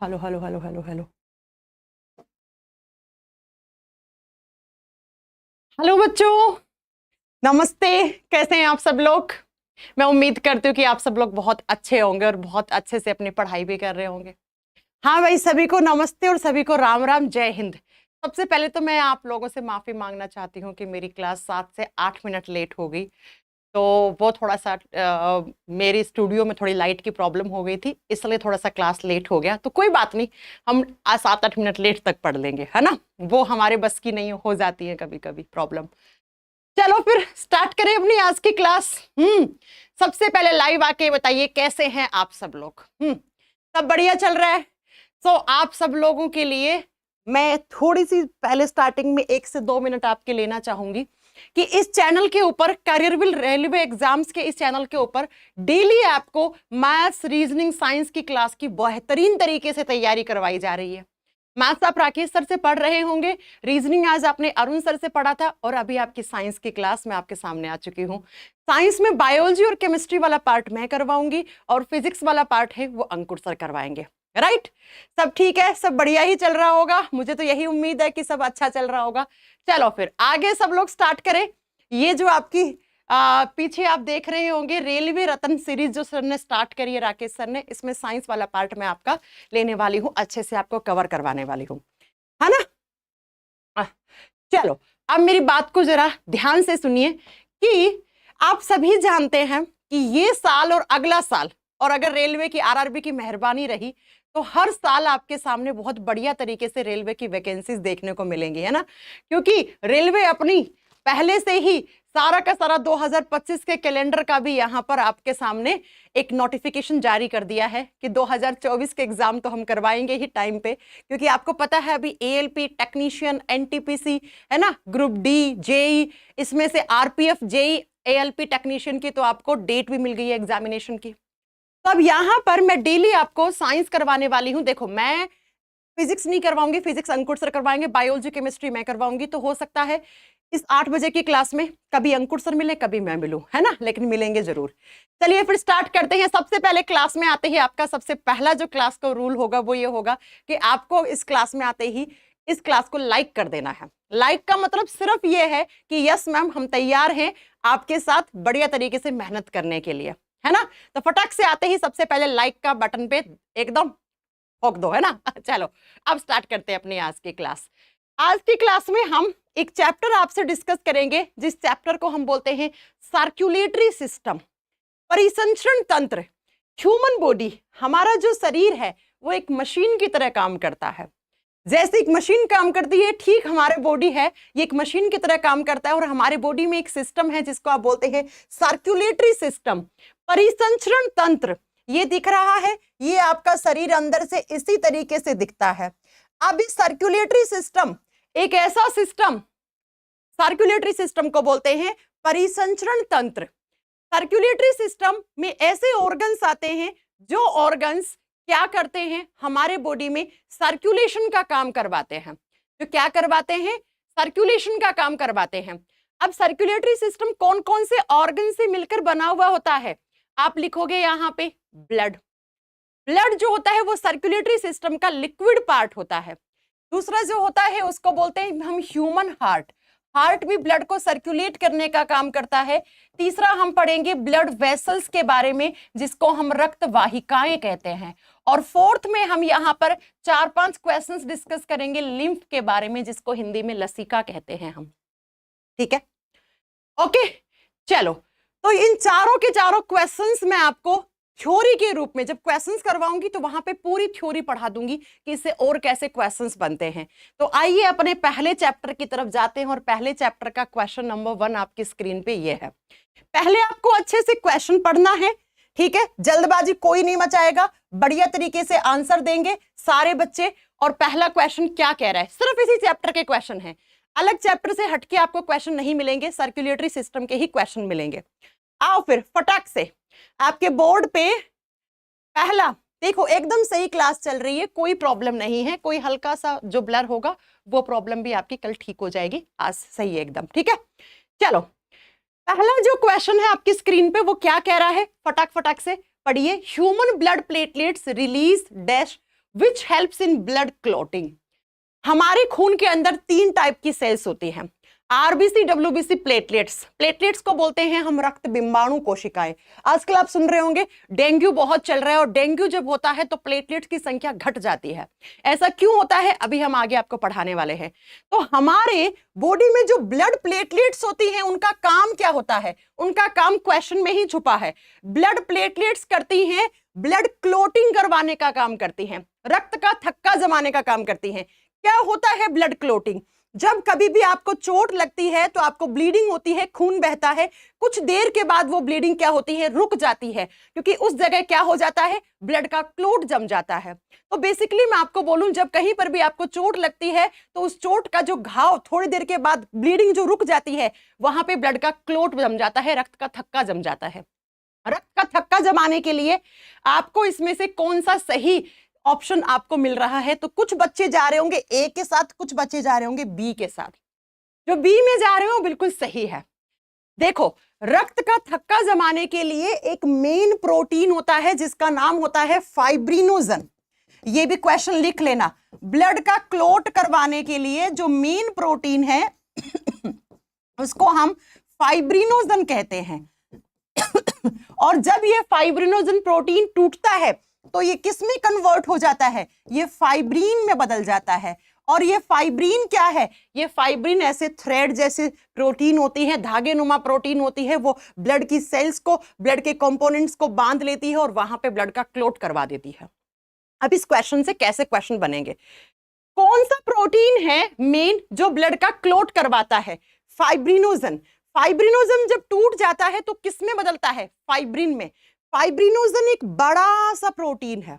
Hello hello hello hello hello hello बच्चों, नमस्ते। कैसे हैं आप सब लोग? मैं उम्मीद करती हूँ कि आप सब लोग बहुत अच्छे होंगे और बहुत अच्छे से अपनी पढ़ाई भी कर रहे होंगे। हाँ भाई, सभी को नमस्ते और सभी को राम राम, जय हिंद। सबसे पहले तो मैं आप लोगों से माफी मांगना चाहती हूँ कि मेरी क्लास 7 से 8 मिनट लेट हो गई। तो वो थोड़ा सा मेरी स्टूडियो में थोड़ी लाइट की प्रॉब्लम हो गई थी, इसलिए थोड़ा सा क्लास लेट हो गया। तो कोई बात नहीं, हम 7-8 मिनट लेट तक पढ़ लेंगे, है ना। वो हमारे बस की नहीं हो जाती है कभी कभी प्रॉब्लम। चलो फिर स्टार्ट करें अपनी आज की क्लास। सबसे पहले लाइव आके बताइए कैसे हैं आप सब लोग। सब बढ़िया चल रहा है? आप सब लोगों के लिए मैं थोड़ी सी पहले स्टार्टिंग में 1 से 2 मिनट आपके लेना चाहूंगी कि इस चैनल के ऊपर करियरविल रेलवे एग्जाम्स के इस चैनल के ऊपर डेली आपको मैथ्स, रीजनिंग, साइंस की क्लास की बेहतरीन तरीके से तैयारी करवाई जा रही है। मैथ्स आप राकेश सर से पढ़ रहे होंगे, रीजनिंग आज आपने अरुण सर से पढ़ा था, और अभी आपकी साइंस की क्लास में आपके सामने आ चुकी हूँ। साइंस में बायोलॉजी और केमिस्ट्री वाला पार्ट मैं करवाऊंगी और फिजिक्स वाला पार्ट है वो अंकुर सर करवाएंगे। राइट? सब ठीक है, सब बढ़िया ही चल रहा होगा। मुझे तो यही उम्मीद है कि सब अच्छा चल रहा होगा। चलो फिर आगे सब लोग स्टार्ट करें। ये जो आपकी पीछे आप देख रहे होंगे रेलवे रत्न सीरीज जो सर ने स्टार्ट करी है, राकेश सर ने, इसमें साइंस वाला पार्ट मैं आपका लेने वाली हूँ, अच्छे से आपको कवर करवाने वाली हूँ, है ना। आह, चलो अब मेरी बात को जरा ध्यान से सुनिए कि आप सभी जानते हैं कि ये साल और अगला साल, और अगर रेलवे की आरआरबी की मेहरबानी रही तो हर साल आपके सामने बहुत बढ़िया तरीके से रेलवे की वैकेंसीज देखने को मिलेंगी, है ना। क्योंकि रेलवे अपनी पहले से ही सारा का सारा 2025 के कैलेंडर का भी यहां पर आपके सामने एक नोटिफिकेशन जारी कर दिया है कि 2024 के एग्जाम तो हम करवाएंगे ही टाइम पे। क्योंकि आपको पता है अभी एएलपी टेक्नीशियन, एनटीपीसी, है ना, ग्रुप डी, जेई, इसमें से आरपीएफ, जेई, एएलपी टेक्नीशियन की तो आपको डेट भी मिल गई है एग्जामिनेशन की। तो अब यहां पर मैं डेली आपको साइंस करवाने वाली हूं। देखो, मैं फिजिक्स नहीं करवाऊंगी, फिजिक्स अंकुर सर करवाएंगे, बायोलॉजी केमिस्ट्री मैं करवाऊंगी। तो हो सकता है इस 8 बजे की क्लास में कभी अंकुर सर मिले, कभी मैं मिलूं, है ना, लेकिन मिलेंगे जरूर। चलिए फिर स्टार्ट करते हैं। सबसे पहले क्लास में आते ही आपका सबसे पहला जो क्लास का रूल होगा वो ये होगा कि आपको इस क्लास में आते ही इस क्लास को लाइक कर देना है। लाइक का मतलब सिर्फ ये है कि यस मैम, हम तैयार हैं आपके साथ बढ़िया तरीके से मेहनत करने के लिए, है ना। तो फटाक से आते ही सबसे पहले लाइक का बटन पे एकदम ठोक दो, है ना। चलो अब स्टार्ट करते हैं अपनी आज की क्लास। आज की क्लास में हम एक चैप्टर आपसे डिस्कस करेंगे जिस चैप्टर को हम बोलते हैं सर्कुलेटरी सिस्टम, परिसंचरण तंत्र। ह्यूमन बॉडी, हमारा जो शरीर है वो एक मशीन की तरह काम करता है। जैसे एक मशीन काम करती है, ठीक हमारे बॉडी है ये एक मशीन की तरह काम करता है। और हमारे बॉडी में एक सिस्टम है जिसको आप बोलते हैं सर्कुलेटरी सिस्टम, परिसंचरण तंत्र। ये दिख रहा है, ये आपका शरीर अंदर से इसी तरीके से दिखता है। अब इस सर्कुलेटरी सिस्टम, एक ऐसा सिस्टम, सर्कुलेटरी सिस्टम को बोलते हैं परिसंचरण तंत्र। सर्कुलेटरी सिस्टम में ऐसे ऑर्गन्स आते हैं जो ऑर्गन्स क्या करते हैं, हमारे बॉडी में सर्कुलेशन का काम करवाते हैं। जो क्या करवाते हैं? सर्कुलेशन का काम करवाते हैं। अब सर्कुलेटरी सिस्टम कौन कौन से ऑर्गन से मिलकर बना हुआ होता है? आप लिखोगे यहां पे ब्लड। ब्लड जो होता है वो सर्कुलेटरी सिस्टम का लिक्विड पार्ट होता है। दूसरा जो होता है उसको बोलते हैं हम ह्यूमन हार्ट। हार्ट भी ब्लड को सर्कुलेट करने का काम करता है। तीसरा हम पढ़ेंगे ब्लड वेसल्स के बारे में जिसको हम रक्त वाहिकाएं कहते हैं। और फोर्थ में हम यहाँ पर 4-5 क्वेश्चंस डिस्कस करेंगे लिम्फ के बारे में जिसको हिंदी में लसिका कहते हैं हम। ठीक है, ओके। चलो, तो इन चारों के चारों क्वेश्चंस मैं आपको थ्योरी के रूप में जब क्वेश्चंस करवाऊंगी तो वहां पे पूरी थ्योरी पढ़ा दूंगी कि इससे और कैसे क्वेश्चंस बनते हैं। तो आइए अपने पहले चैप्टर की तरफ जाते हैं और पहले चैप्टर का क्वेश्चन नंबर 1 आपकी स्क्रीन पे ये है। पहले आपको अच्छे से क्वेश्चन पढ़ना है, ठीक है, जल्दबाजी कोई नहीं मचाएगा, बढ़िया तरीके से आंसर देंगे सारे बच्चे। और पहला क्वेश्चन क्या कह रहा है, सिर्फ इसी चैप्टर के क्वेश्चन है, अलग चैप्टर से हटके आपको क्वेश्चन नहीं मिलेंगे, सर्कुलेटरी सिस्टम के ही क्वेश्चन मिलेंगे। आओ फिर फटाक से आपके बोर्ड पे पहला देखो, एकदम सही क्लास चल रही है, कोई प्रॉब्लम नहीं है। कोई हल्का सा जो ब्लर होगा वो प्रॉब्लम भी आपकी कल ठीक हो जाएगी, आज सही है एकदम, ठीक है। चलो, पहला जो क्वेश्चन है आपकी स्क्रीन पे वो क्या कह रहा है, फटाक फटाक से पढ़िए। Human blood platelets release dash which helps in blood clotting. हमारे खून के अंदर 3 टाइप की सेल्स होती हैं, आरबीसी, डब्ल्यूबीसी, प्लेटलेट्स। प्लेटलेट्स को बोलते हैं हम रक्त बिंबाणु कोशिकाएं। आजकल आप सुन रहे होंगे डेंगू बहुत चल रहा है, और डेंगू जब होता है तो प्लेटलेट्स की संख्या घट जाती है। ऐसा क्यों होता है, अभी हम आगे आपको पढ़ाने वाले हैं। तो हमारे बॉडी में जो ब्लड प्लेटलेट्स होती हैं उनका काम क्या होता है, उनका काम क्वेश्चन में ही छुपा है। ब्लड प्लेटलेट्स करती हैं ब्लड क्लोटिंग करवाने का काम करती हैं, रक्त का थक्का जमाने का काम करती हैं। क्या होता है ब्लड क्लोटिंग? जब कभी भी आपको चोट लगती है तो आपको ब्लीडिंग होती है, खून बहता है, कुछ देर के बाद वो ब्लीडिंग क्या होती है, रुक जाती है, क्योंकि उस जगह क्या हो जाता है, ब्लड का क्लोट जम जाता है। तो बेसिकली मैं आपको बोलूं, जब कहीं पर भी आपको चोट लगती है तो उस चोट का जो घाव, थोड़ी देर के बाद ब्लीडिंग जो रुक जाती है, वहां पे ब्लड का क्लोट जम जाता है, रक्त का थक्का जम जाता है। रक्त का थक्का जमाने के लिए आपको इसमें से कौन सा सही ऑप्शन आपको मिल रहा है? तो कुछ बच्चे जा रहे होंगे ए के साथ, कुछ बच्चे जा रहे होंगे बी के साथ। जो बी में जा रहे हो बिल्कुल सही है। देखो, रक्त का थक्का जमाने के लिए एक मेन प्रोटीन होता है जिसका नाम होता है फाइब्रिनोजन। ये भी क्वेश्चन लिख लेना। ब्लड का क्लोट करवाने के लिए जो मेन प्रोटीन है उसको हम फाइब्रिनोजन कहते हैं। और जब ये फाइब्रिनोजन प्रोटीन टूटता है तो ये किस में कन्वर्ट हो जाता है, ये फाइब्रिन में बदल जाता है। और ये फाइब्रिन क्या है, ये फाइब्रिन ऐसे थ्रेड जैसे प्रोटीन होती है, धागे नुमा प्रोटीन होती है, वो ब्लड की सेल्स को, ब्लड के कंपोनेंट्स को बांध लेती है और वहां पे ब्लड का क्लोट करवा देती है। अब इस क्वेश्चन से कैसे क्वेश्चन बनेंगे? कौन सा प्रोटीन है मेन जो ब्लड का क्लोट करवाता है? फाइब्रिनोजन। फाइब्रिनोजन जब टूट जाता है तो किस में बदलता है, फाइब्रिन में। फाइब्रिनोजन एक बड़ा सा प्रोटीन है,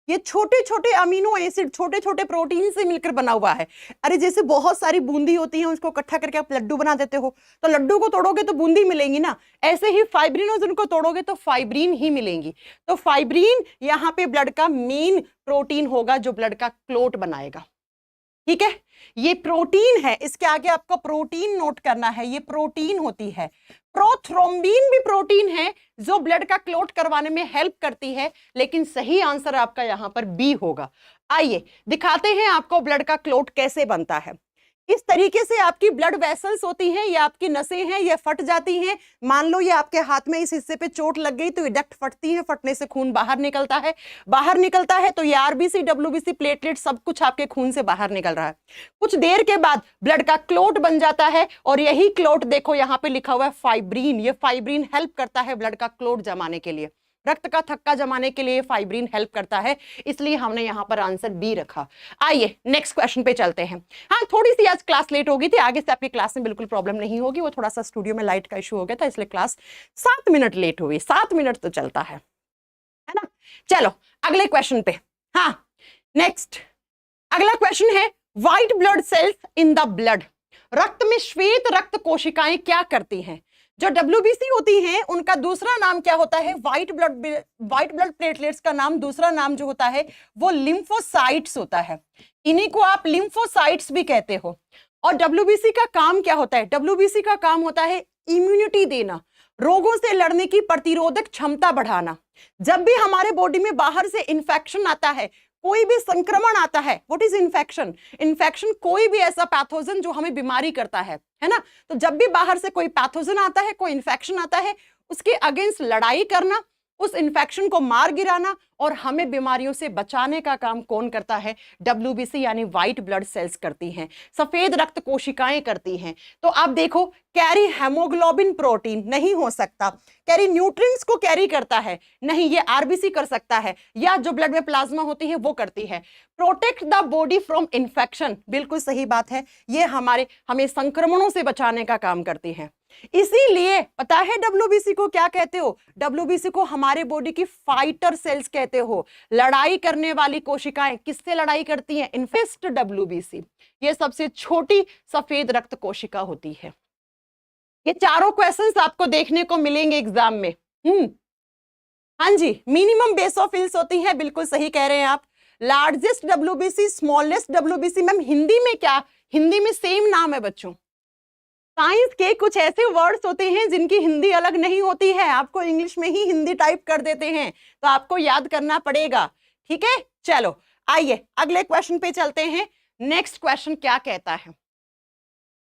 ये छोटे छोटे अमीनो एसिड, छोटे छोटे प्रोटीन से मिलकर बना हुआ है। अरे जैसे बहुत सारी बूंदी होती है, उसको इकट्ठा करके आप लड्डू बना देते हो, तो लड्डू को तोड़ोगे तो बूंदी मिलेंगी ना, ऐसे ही फाइब्रिनोजन को तोड़ोगे तो फाइब्रिन ही मिलेंगी। तो फाइब्रिन यहाँ पे ब्लड का मेन प्रोटीन होगा जो ब्लड का क्लोट बनाएगा। ठीक है, ये प्रोटीन है, इसके आगे आपको प्रोटीन नोट करना है, ये प्रोटीन होती है। प्रोथ्रोम्बिन भी प्रोटीन है जो ब्लड का क्लोट करवाने में हेल्प करती है, लेकिन सही आंसर आपका यहां पर बी होगा। आइए दिखाते हैं आपको ब्लड का क्लोट कैसे बनता है। इस तरीके से आपकी ब्लड वेसल्स होती हैं, ये आपकी नसें हैं, ये फट जाती हैं। मान लो ये आपके हाथ में इस हिस्से पे चोट लग गई तो ये डक्ट फटती है, फटने से खून बाहर निकलता है। बाहर निकलता है तो ये आरबीसी, डब्ल्यूबीसी, प्लेटलेट सब कुछ आपके खून से बाहर निकल रहा है। कुछ देर के बाद ब्लड का क्लोट बन जाता है, और यही क्लोट देखो यहाँ पे लिखा हुआ है फाइब्रिन। ये फाइब्रिन हेल्प करता है ब्लड का क्लोट जमाने के लिए, रक्त का थक्का जमाने के लिए फाइब्रिन हेल्प करता है, इसलिए हमने यहां पर आंसर बी रखा। आइए नेक्स्ट क्वेश्चन पे चलते हैं। हाँ, थोड़ी सी आज क्लास लेट हो गई थी, आगे से आपकी क्लास में बिल्कुल प्रॉब्लम नहीं होगी। वो थोड़ा सा स्टूडियो में लाइट का इशू हो गया था, इसलिए क्लास 7 मिनट लेट हुई। 7 मिनट तो चलता है ना। चलो अगले क्वेश्चन पे। हाँ, नेक्स्ट अगला क्वेश्चन है white blood cells in the blood. रक्त में श्वेत रक्त कोशिकाएं क्या करती हैं? जो डब्ल्यूबीसी होती हैं उनका दूसरा नाम क्या होता है, व्हाइट ब्लड प्लेटलेट्स का नाम, दूसरा नाम जो होता है वो लिम्फोसाइट्स होता है। इन्हीं को आप लिम्फोसाइट्स भी कहते हो। और डब्ल्यूबीसी का काम क्या होता है? डब्ल्यूबीसी का काम होता है इम्यूनिटी देना, रोगों से लड़ने की प्रतिरोधक क्षमता बढ़ाना। जब भी हमारे बॉडी में बाहर से इंफेक्शन आता है, कोई भी संक्रमण आता है, व्हाट इज इन्फेक्शन? इन्फेक्शन कोई भी ऐसा पैथोजन जो हमें बीमारी करता है ना। तो जब भी बाहर से कोई पैथोजन आता है, कोई इन्फेक्शन आता है, उसके अगेंस्ट लड़ाई करना, उस इन्फेक्शन को मार गिराना और हमें बीमारियों से बचाने का काम कौन करता है? डब्ल्यूबीसी यानी व्हाइट ब्लड सेल्स करती हैं, सफेद रक्त कोशिकाएं करती हैं। तो आप देखो, कैरी हेमोग्लोबिन प्रोटीन नहीं हो सकता, कैरी न्यूट्रिएंट्स को कैरी करता है नहीं, ये आरबीसी कर सकता है, या जो ब्लड में प्लाज्मा होती है वो करती है। Protect the body from infection, बिल्कुल सही बात है, ये हमें संक्रमणों से बचाने का काम करती है। इसीलिए पता है डब्ल्यूबीसी को क्या कहते हो? डब्ल्यूबीसी को हमारे बॉडी की फाइटर सेल्स कहते हो, लड़ाई करने वाली कोशिकाएं। किससे लड़ाई करती हैं? इन्फेस्ट डब्ल्यूबीसी, ये सबसे छोटी सफेद रक्त कोशिका होती है। ये चारों क्वेश्चंस आपको देखने को मिलेंगे एग्जाम में। हाँ जी, मिनिमम बेस ऑफ हिल्स होती है, बिल्कुल सही कह रहे हैं आप। Largest WBC, smallest WBC. Ma'am Hindi में क्या? हिंदी में सेम नाम है बच्चों। साइंस के कुछ ऐसे वर्ड्स होते हैं जिनकी हिंदी अलग नहीं होती है, आपको इंग्लिश में ही हिंदी टाइप कर देते हैं, तो आपको याद करना पड़ेगा। ठीक है, चलो आइए अगले क्वेश्चन पे चलते हैं। नेक्स्ट क्वेश्चन क्या कहता है?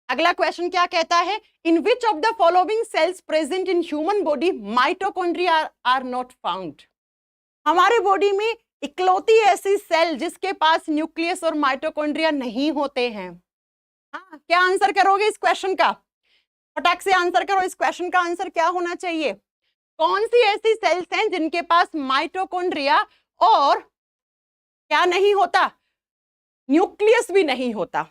अगला क्वेश्चन क्या कहता है? In which of the following cells present in human body mitochondria are not found? हमारे बॉडी में इकलौती ऐसी सेल जिसके पास न्यूक्लियस और माइटोकॉन्ड्रिया नहीं होते हैं। हाँ, क्या आंसर करोगे इस क्वेश्चन का? फटाक से आंसर करो, इस क्वेश्चन का आंसर क्या होना चाहिए? कौन सी ऐसी सेल्स हैं जिनके पास माइटोकॉन्ड्रिया और क्या नहीं होता? न्यूक्लियस भी नहीं होता।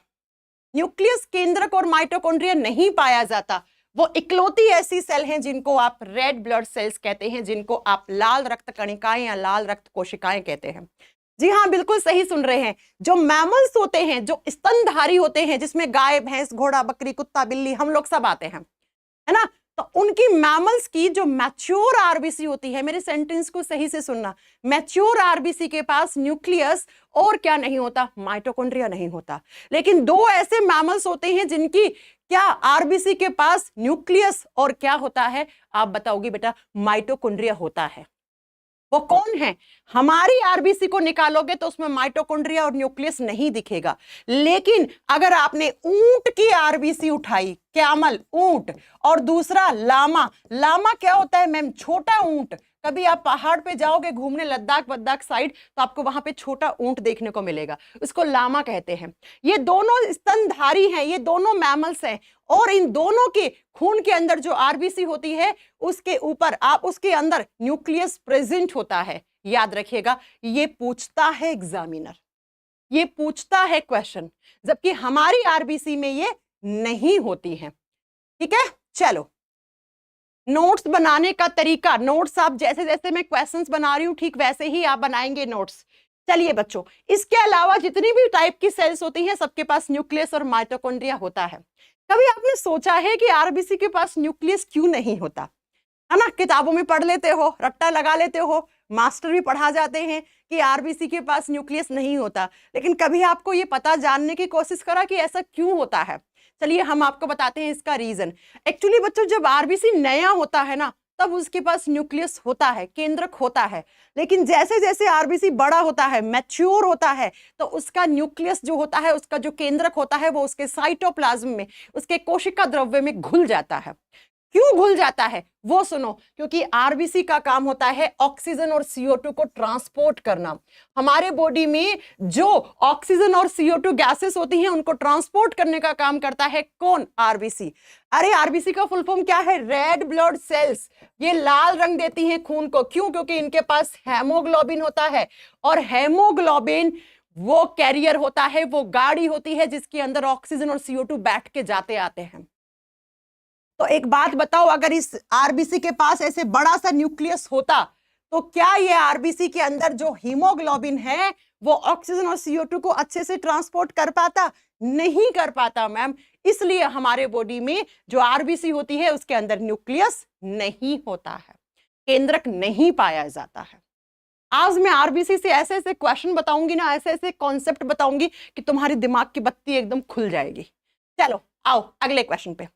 न्यूक्लियस केंद्रक और माइटोकॉन्ड्रिया नहीं पाया जाता। वो इकलौती ऐसी सेल हैं जिनको आप रेड ब्लड सेल्स कहते हैं, जिनको आप लाल रक्त कणिकाएं या लाल रक्त कोशिकाएं कहते हैं। जी हाँ, बिल्कुल सही सुन रहे हैं। जो मैमल्स होते हैं, जो स्तनधारी होते हैं, जिसमें गाय, भैंस, घोड़ा, बकरी, कुत्ता, बिल्ली, हम लोग सब आते हैं, है ना? तो उनकी मैमल्स की जो मैच्योर आरबीसी होती है, मेरे सेंटेंस को सही से सुनना, मैच्योर आरबीसी के पास न्यूक्लियस और क्या नहीं होता? माइटोकॉन्ड्रिया नहीं होता। लेकिन दो ऐसे मैमल्स होते हैं जिनकी क्या आरबीसी के पास न्यूक्लियस और क्या होता है? आप बताओगे बेटा, माइटोकॉन्ड्रिया होता है। वो कौन है? हमारी आरबीसी को निकालोगे तो उसमें माइटोकॉन्ड्रिया और न्यूक्लियस नहीं दिखेगा। लेकिन अगर आपने ऊंट की आरबीसी उठाई, कैमल, ऊंट, और दूसरा लामा, लामा क्या होता है मैम? छोटा ऊंट। कभी आप पहाड़ पे जाओगे घूमने, लद्दाख वद्दाख साइड, तो आपको वहां पे छोटा ऊंट देखने को मिलेगा, उसको लामा कहते हैं। ये दोनों स्तनधारी हैं, ये दोनों मैमल्स हैं, और इन दोनों के खून के अंदर जो आरबीसी होती है, उसके ऊपर उसके अंदर न्यूक्लियस प्रेजेंट होता है। याद रखिएगा, ये पूछता है एग्जामिनर, ये पूछता है क्वेश्चन, जबकि हमारी आरबीसी में ये नहीं होती है। ठीक है, चलो नोट्स बनाने का तरीका, नोट्स आप जैसे जैसे मैं क्वेश्चंस बना रही हूं ठीक वैसे ही आप बनाएंगे नोट्स। चलिए बच्चों, इसके अलावा जितनी भी टाइप की सेल्स होती हैं सबके पास न्यूक्लियस और माइटोकॉन्ड्रिया होता है। कभी आपने सोचा है कि आरबीसी के पास न्यूक्लियस क्यों नहीं होता? है ना, किताबों में पढ़ लेते हो, रट्टा लगा लेते हो, मास्टर भी पढ़ा जाते हैं कि आरबीसी के पास न्यूक्लियस नहीं होता, लेकिन कभी आपको ये पता जानने की कोशिश करा कि ऐसा क्यों होता है? चलिए हम आपको बताते हैं इसका रीजन। एक्चुअली बच्चों, जब आरबीसी नया होता है ना, तब उसके पास न्यूक्लियस होता है, केंद्रक होता है। लेकिन जैसे जैसे आरबीसी बड़ा होता है, मैच्योर होता है, तो उसका न्यूक्लियस जो होता है, उसका जो केंद्रक होता है, वो उसके साइटोप्लाज्म में, उसके कोशिका द्रव्य में घुल जाता है। क्यों घुल जाता है वो सुनो, क्योंकि आरबीसी का काम होता है ऑक्सीजन और CO2 को ट्रांसपोर्ट करना। हमारे बॉडी में जो ऑक्सीजन और CO2 गैसेस होती हैं, उनको ट्रांसपोर्ट करने का काम करता है कौन? आरबीसी। अरे आरबीसी का फुल फॉर्म क्या है? Red blood cells. ये लाल रंग देती हैं खून को। क्यों? क्योंकि इनके पास हेमोग्लोबिन होता है, और हेमोग्लोबिन वो कैरियर होता है, वो गाड़ी होती है जिसके अंदर ऑक्सीजन और CO2 बैठ के जाते आते हैं। तो एक बात बताओ, अगर इस आरबीसी के पास ऐसे बड़ा सा न्यूक्लियस होता, तो क्या ये आरबीसी के अंदर जो हीमोग्लोबिन है वो ऑक्सीजन और CO2 को अच्छे से ट्रांसपोर्ट कर पाता? नहीं कर पाता मैम। इसलिए हमारे बॉडी में जो आरबीसी होती है उसके अंदर न्यूक्लियस नहीं होता है, केंद्रक नहीं पाया जाता है। आज मैं आरबीसी से ऐसे ऐसे क्वेश्चन बताऊंगी ना, ऐसे ऐसे कॉन्सेप्ट बताऊंगी कि तुम्हारी दिमाग की बत्ती एकदम खुल जाएगी। चलो आओ अगले क्वेश्चन पे।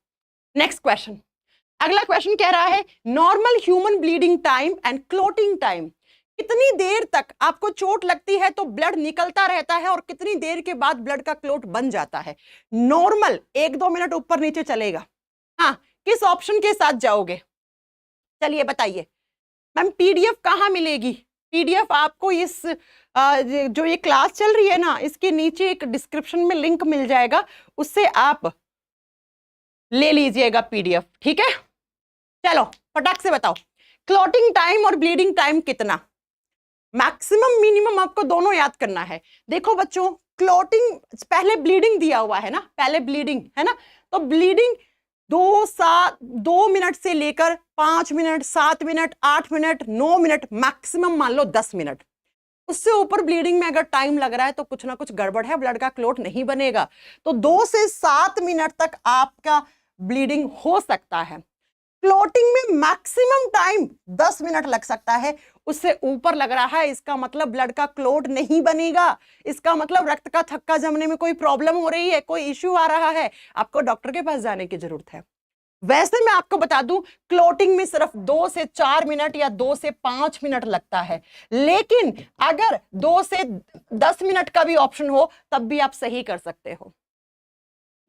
नेक्स्ट क्वेश्चन, अगला क्वेश्चन कह रहा है normal human bleeding time and clotting time. कितनी देर तक आपको चोट लगती है तो ब्लड निकलता रहता है, और कितनी देर के बाद ब्लड का क्लोट बन जाता है? नॉर्मल 1-2 मिनट ऊपर नीचे चलेगा। हाँ, किस ऑप्शन के साथ जाओगे? चलिए बताइए मैम। पीडीएफ कहाँ मिलेगी? पीडीएफ आपको इस जो ये क्लास चल रही है ना, इसके नीचे एक डिस्क्रिप्शन में लिंक मिल जाएगा, उससे आप ले लीजिएगा पीडीएफ। ठीक है, चलो फटाक से बताओ, क्लॉटिंग टाइम और ब्लीडिंग टाइम कितना? मैक्सिमम मिनिमम आपको दोनों याद करना है। देखो बच्चों, क्लॉटिंग पहले ब्लीडिंग दिया हुआ है ना, पहले ब्लीडिंग है ना, तो ब्लीडिंग 2 मिनट से लेकर 5 minute, 7 minute, 8 minute, 9 minute, maximum मान लो 10 मिनट। उससे ऊपर ब्लीडिंग में अगर टाइम लग रहा है तो कुछ ना कुछ गड़बड़ है, ब्लड का क्लोट नहीं बनेगा। तो 2 से 7 मिनट तक आपका ब्लीडिंग हो सकता है। क्लोटिंग में मैक्सिमम टाइम 10 मिनट लग सकता है, उससे ऊपर लग रहा है, इसका मतलब ब्लड का क्लोट नहीं बनेगा। इसका मतलब रक्त का थक्का जमने में कोई प्रॉब्लम हो रही है, कोई इश्यू आ रहा है, आपको डॉक्टर के पास जाने की जरूरत है। वैसे मैं आपको बता दूं क्लोटिंग में सिर्फ 2 से 4 मिनट या 2 से 5 मिनट लगता है, लेकिन अगर 2 से 10 मिनट का भी ऑप्शन हो तब भी आप सही कर सकते हो।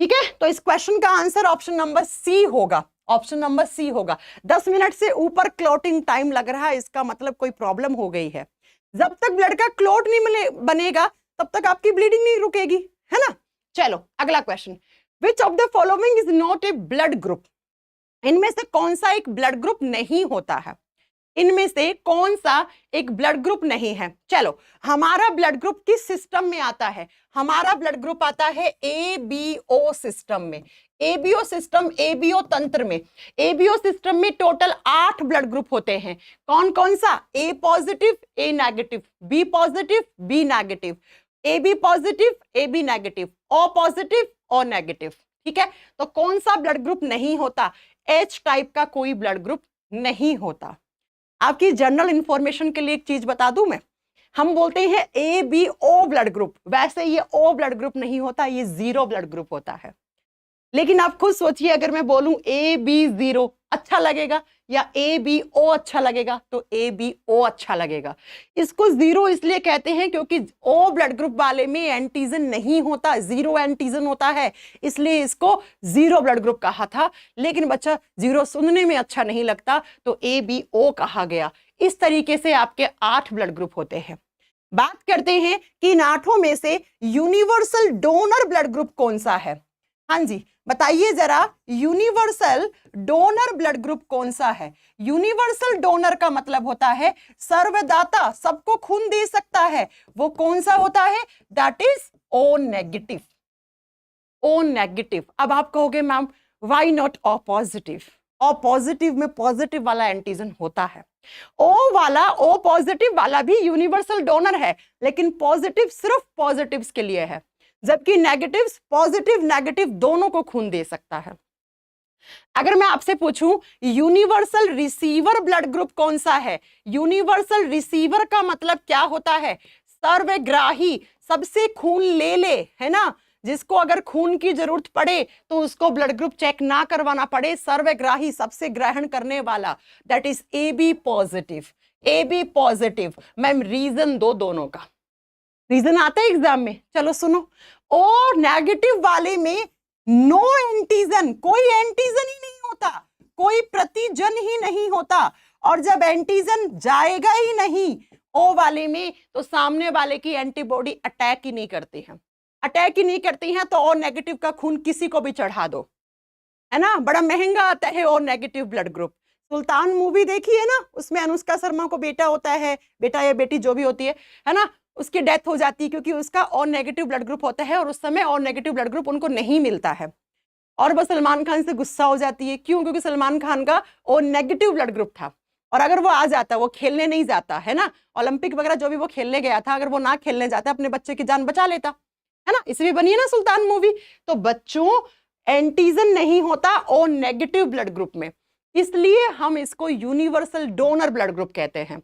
ठीक है, तो इस क्वेश्चन का आंसर ऑप्शन नंबर सी होगा, ऑप्शन नंबर सी होगा। 10 मिनट से ऊपर क्लोटिंग टाइम लग रहा है, इसका मतलब कोई प्रॉब्लम हो गई है। जब तक ब्लड का क्लोट नहीं बनेगा तब तक आपकी ब्लीडिंग नहीं रुकेगी, है ना। चलो अगला question, which of the following is not a blood group? इनमें से कौन सा एक ब्लड ग्रुप नहीं होता है? इनमें से कौन सा एक ब्लड ग्रुप नहीं है? चलो, हमारा ब्लड ग्रुप किस सिस्टम में आता है? हमारा ब्लड ग्रुप आता है एबीओ सिस्टम में। एबीओ सिस्टम, एबीओ तंत्र में, एबीओ सिस्टम में टोटल 8 ब्लड ग्रुप होते हैं। कौन कौन सा? A positive, A negative, B positive, B negative, A B positive, A B negative, O positive, O negative. ठीक है, तो कौन सा ब्लड ग्रुप नहीं होता? एच टाइप का कोई ब्लड ग्रुप नहीं होता। आपकी जनरल इंफॉर्मेशन के लिए एक चीज बता दूं मैं, हम बोलते हैं A B O blood group, वैसे ये ओ ब्लड ग्रुप नहीं होता, ये 0 ब्लड ग्रुप होता है। लेकिन आप खुद सोचिए, अगर मैं बोलूं ए बी 0 अच्छा लगेगा या ए बी ओ अच्छा लगेगा? तो ए बी ओ अच्छा लगेगा। इसको 0 इसलिए कहते हैं क्योंकि ओ ब्लड ग्रुप वाले में एंटीजन नहीं होता, 0 एंटीजन होता है, इसलिए इसको 0 ब्लड ग्रुप कहा था। लेकिन बच्चा 0 सुनने में अच्छा नहीं लगता तो ए बी ओ कहा गया। इस तरीके से आपके 8 ब्लड ग्रुप होते हैं। बात करते हैं कि इन 8 में से यूनिवर्सल डोनर ब्लड ग्रुप कौन सा है? हाँ जी, बताइए जरा, यूनिवर्सल डोनर ब्लड ग्रुप कौन सा है? यूनिवर्सल डोनर का मतलब होता है सर्वदाता, सबको खून दे सकता है। वो कौन सा होता है? That is O negative. O negative. अब आप कहोगे ma'am why not O positive? O positive में पॉजिटिव वाला एंटीजन होता है। ओ वाला, ओ पॉजिटिव वाला भी यूनिवर्सल डोनर है, लेकिन पॉजिटिव सिर्फ पॉजिटिव्स के लिए है, जबकि नेगेटिव्स पॉजिटिव नेगेटिव दोनों को खून दे सकता है। अगर मैं आपसे पूछूं यूनिवर्सल रिसीवर ब्लड ग्रुप कौन सा है? यूनिवर्सल रिसीवर का मतलब क्या होता है? सर्वग्राही, सबसे खून ले ले, है ना, जिसको अगर खून की जरूरत पड़े तो उसको ब्लड ग्रुप चेक ना करवाना पड़े, सर्वग्राही, सबसे ग्रहण करने वाला, that is A B positive. A B positive. Ma'am reason दो दोनों का, रीजन आता है एग्जाम में, चलो सुनो। ओ नेगेटिव वाले में नो एंटीजन, कोई एंटीजन ही नहीं होता, कोई प्रतिजन ही नहीं होता, और जब एंटीजन जाएगा ही नहीं ओ वाले में तो सामने वाले की एंटीबॉडी अटैक ही नहीं करती है, अटैक ही नहीं करती हैं। तो ओ नेगेटिव का खून किसी को भी चढ़ा दो, है ना, बड़ा महंगा आता है ओ नेगेटिव ब्लड ग्रुप। सुल्तान मूवी देखी है ना, उसमें अनुष्का शर्मा को बेटा होता है, बेटा या बेटी जो भी होती है ना, उसकी डेथ हो जाती है क्योंकि उसका ओ नेगेटिव ब्लड ग्रुप होता है और उस समय ओ नेगेटिव ब्लड ग्रुप उनको नहीं मिलता है, और वह सलमान खान से गुस्सा हो जाती है। क्यों? क्योंकि सलमान खान का ओ नेगेटिव ब्लड ग्रुप था, और अगर वो आ जाता, वो खेलने नहीं जाता है ना, ओलंपिक वगैरह जो भी वो खेलने गया था, अगर वो ना खेलने जाता अपने बच्चे की जान बचा लेता, है ना, इसलिए बनी है ना सुल्तान मूवी। तो बच्चों एंटीजन नहीं होता ओ नेगेटिव ब्लड ग्रुप में, इसलिए हम इसको यूनिवर्सल डोनर ब्लड ग्रुप कहते हैं।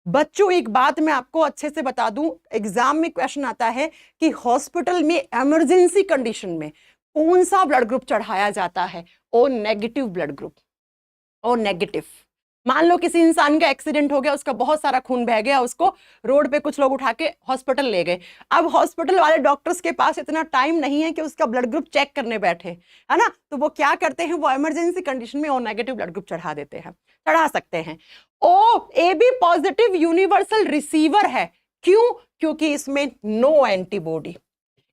बच्चों एक बात मैं आपको अच्छे से बता दूं, एग्जाम में क्वेश्चन आता है कि हॉस्पिटल में इमरजेंसी कंडीशन में कौन सा ब्लड ग्रुप चढ़ाया जाता है? O negative blood group, O negative. मान लो किसी इंसान का एक्सीडेंट हो गया, उसका बहुत सारा खून बह गया, उसको रोड पे कुछ लोग उठा के हॉस्पिटल ले गए। अब हॉस्पिटल वाले डॉक्टर्स के पास इतना टाइम नहीं है कि उसका ब्लड ग्रुप चेक करने बैठे, है ना, तो वो क्या करते हैं, वो इमरजेंसी कंडीशन में ओ नेगेटिव ब्लड ग्रुप चढ़ा देते हैं, चढ़ा सकते हैं। O A B positive universal receiver है, क्यों? क्योंकि इसमें नो एंटीबॉडी,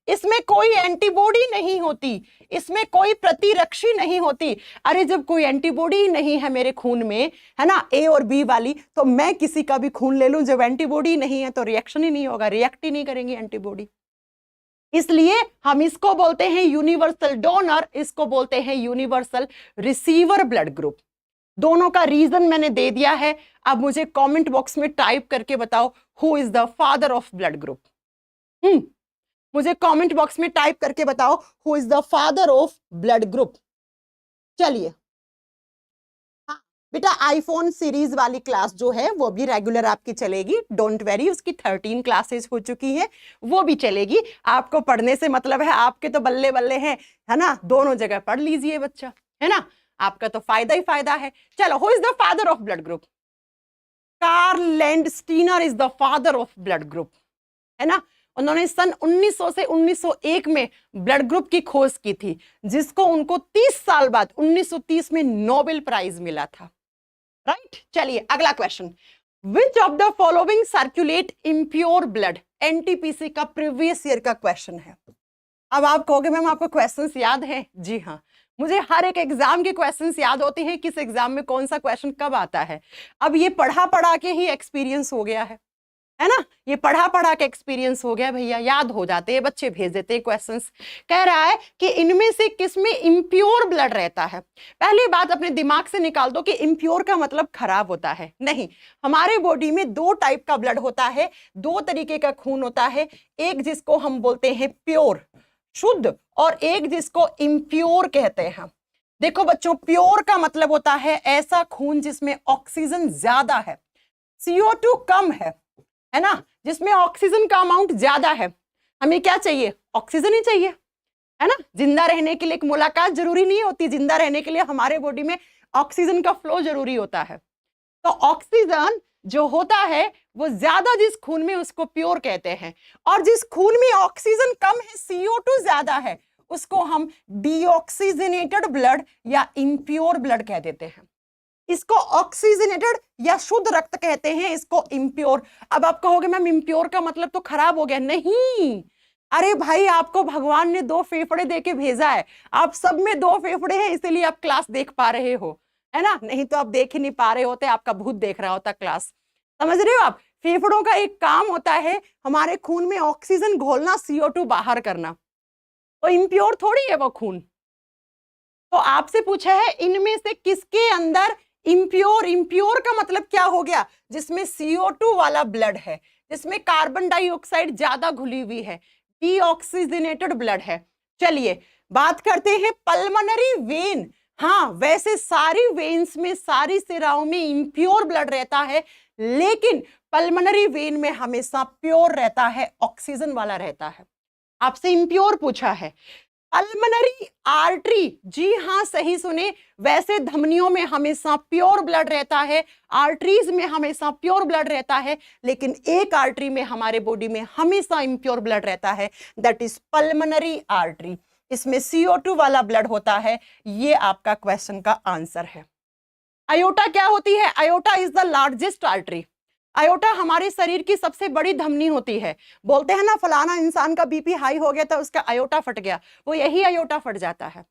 इसमें कोई एंटीबॉडी नहीं होती, इसमें कोई प्रतिरक्षी नहीं होती। अरे जब कोई एंटीबॉडी नहीं है मेरे खून में, है ना, ए और बी वाली, तो मैं किसी का भी खून ले लूं, जब एंटीबॉडी नहीं है तो रिएक्शन ही नहीं होगा, रिएक्ट ही नहीं करेंगे एंटीबॉडी। इसलिए हम इसको बोलते हैं यूनिवर्सल डोनर, इसको बोलते हैं यूनिवर्सल रिसीवर ब्लड ग्रुप। दोनों का रीजन मैंने दे दिया है। अब मुझे कमेंट बॉक्स में टाइप करके बताओ who is the father of blood group. मुझे कमेंट बॉक्स में टाइप करके बताओ who is the father of blood group. चलिए, हाँ बेटा, आईफोन सीरीज वाली क्लास जो है वो भी रेगुलर आपकी चलेगी, डोंट वेरी, उसकी 13 क्लासेस हो चुकी हैं, वो भी चलेगी। आपको पढ़ने से मतलब है, आपके तो बल्ले बल्ले हैं, है ना, दोनों जगह पढ़ लीजिए बच्चा, है ना। आपका तो फायदा ही फायदा है। चलो, who is the father of blood group? Carl Landsteiner is the father of blood group, है ना। उन्होंने सन 1900 से 1901 में ब्लड ग्रुप की खोज की थी, जिसको उनको 30 साल बाद 1930 में नोबेल प्राइज मिला था। राइट, चलिए अगला question. Which of the following circulate impure blood? NTPC का प्रीवियस ईयर का क्वेश्चन है। अब आप कहोगे मैम आपको क्वेश्चंस याद हैं? जी हाँ, मुझे हर एक एग्जाम के क्वेश्चंस याद होते हैं, किस एग्जाम में कौन सा क्वेश्चन कब आता है। अब ये पढ़ा पढ़ा के ही एक्सपीरियंस हो गया है ना। ये पढ़ा पढ़ा के एक्सपीरियंस हो गया भैया, याद हो जाते हैं, बच्चे भेज देते हैं क्वेश्चंस। कह रहा है कि इनमें से किसमें इम्प्योर ब्लड रहता है? पहली बात अपने दिमाग से निकाल दो कि इम्प्योर का मतलब खराब होता है। नहीं, हमारे बॉडी में दो टाइप का ब्लड होता है, दो तरीके का खून होता है। एक जिसको हम बोलते हैं प्योर, शुद्ध, और एक जिसको इम्प्योर कहते हैं। देखो बच्चों, प्योर का मतलब होता है ऐसा खून जिसमें ऑक्सीजन ज्यादा है, CO2 कम है ना, जिसमें ऑक्सीजन का अमाउंट ज्यादा है। हमें क्या चाहिए? ऑक्सीजन ही चाहिए, है ना। जिंदा रहने के लिए एक मुलाकात जरूरी नहीं होती, जिंदा रहने के लिए हमारे बॉडी में ऑक्सीजन का फ्लो जरूरी होता है। तो ऑक्सीजन जो होता है वो ज्यादा जिस खून में, उसको प्योर कहते हैं। और जिस खून में ऑक्सीजन कम है, CO2 ज्यादा है, उसको हम डीऑक्सीजनेटेड ब्लड या इम्प्योर ब्लड कह देते हैं। इसको ऑक्सीजनेटेड या शुद्ध रक्त कहते हैं, इसको इम्प्योर। अब आप कहोगे मैम इम्प्योर का मतलब तो खराब हो गया। नहीं, अरे भाई, आपको भगवान ने 2 फेफड़े देके भेजा है, आप सब में 2 फेफड़े हैं, इसीलिए आप क्लास देख पा रहे हो, है ना। नहीं तो आप देख ही नहीं पा रहे होते, आपका भूत देख रहा होता क्लास। समझ रहे हो आप? फेफड़ों का एक काम होता है हमारे खून में ऑक्सीजन घोलना, CO2 बाहर करना। तो इम्प्योर थोड़ी है वो खून। तो आपसे पूछा है इनमें से किसके अंदर इम्प्योर? इम्प्योर का मतलब क्या हो गया? जिसमें CO2 वाला ब्लड है, जिसमें कार्बन डाइऑक्साइड ज्यादा घुली हुई है, डीऑक्सीजनेटेड ब्लड है। चलिए बात करते हैं पल्मोनरी वेन। हाँ, वैसे सारी वेन्स में, सारी सिराओं में इम्प्योर ब्लड रहता है, लेकिन पल्मोनरी वेन में हमेशा प्योर रहता है, ऑक्सीजन वाला रहता है। आपसे इम्प्योर पूछा है। पल्मोनरी आर्टरी, जी हाँ सही सुने, वैसे धमनियों में हमेशा प्योर ब्लड रहता है, आर्टरीज में हमेशा प्योर ब्लड रहता है, लेकिन एक आर्टरी में हमारे बॉडी में हमेशा इम्प्योर ब्लड रहता है, दैट इज पल्मोनरी आर्टरी। इसमें CO2 वाला ब्लड होता है। ये आपका क्वेश्चन का आंसर है। आयोटा क्या होती है? Iota is the largest artery. Iota हमारे शरीर की सबसे बड़ी धमनी होती है। बोलते हैं ना फलाना इंसान का बीपी हाई हो गया था, उसका आयोटा फट गया, वो यही आयोटा फट जाता है,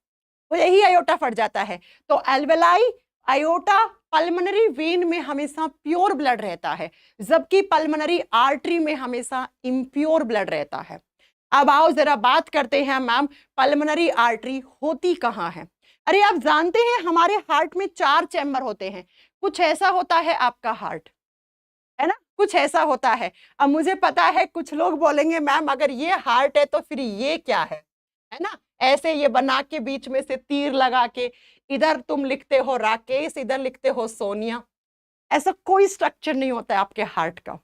वो यही आयोटा फट जाता है। तो एल्वेलाई, आयोटा, पल्मोनरी वेन में हमेशा प्योर ब्लड रहता है, जबकि पल्मोनरी आर्टरी में हमेशा इम्प्योर ब्लड रहता है। अब आओ जरा बात करते हैं मैम, पल्मोनरी आर्टरी होती कहाँ है? अरे आप जानते हैं हमारे हार्ट में 4 चैम्बर होते हैं। कुछ ऐसा होता है आपका हार्ट, है ना, कुछ ऐसा होता है। अब मुझे पता है कुछ लोग बोलेंगे मैम अगर ये हार्ट है तो फिर ये क्या है ना। ऐसे ये बना के बीच में से तीर लगा के, इधर तुम लिखते हो राकेश, इधर लिखते हो सोनिया। ऐसा कोई स्ट्रक्चर नहीं होता है आपके हार्ट का,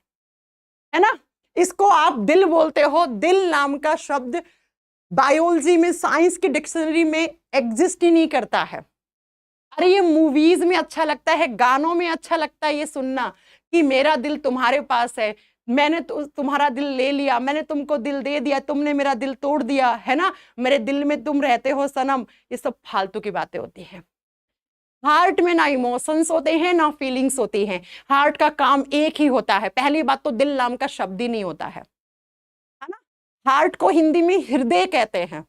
है ना। इसको आप दिल बोलते हो। दिल नाम का शब्द बायोलॉजी में, साइंस की डिक्शनरी में एग्जिस्ट ही नहीं करता है। अरे ये मूवीज में अच्छा लगता है, गानों में अच्छा लगता है ये सुनना कि मेरा दिल तुम्हारे पास है, मैंने तुम्हारा दिल ले लिया, मैंने तुमको दिल दे दिया, तुमने मेरा दिल तोड़ दिया, है ना, मेरे दिल में तुम रहते हो सनम। ये सब फालतू की बातें होती हैं। हार्ट में ना इमोशंस होते हैं ना फीलिंग्स होती हैं। हार्ट का काम एक ही होता है। पहली बात तो दिल नाम का शब्द ही नहीं होता है ना। हार्ट को हिंदी में हृदय कहते हैं,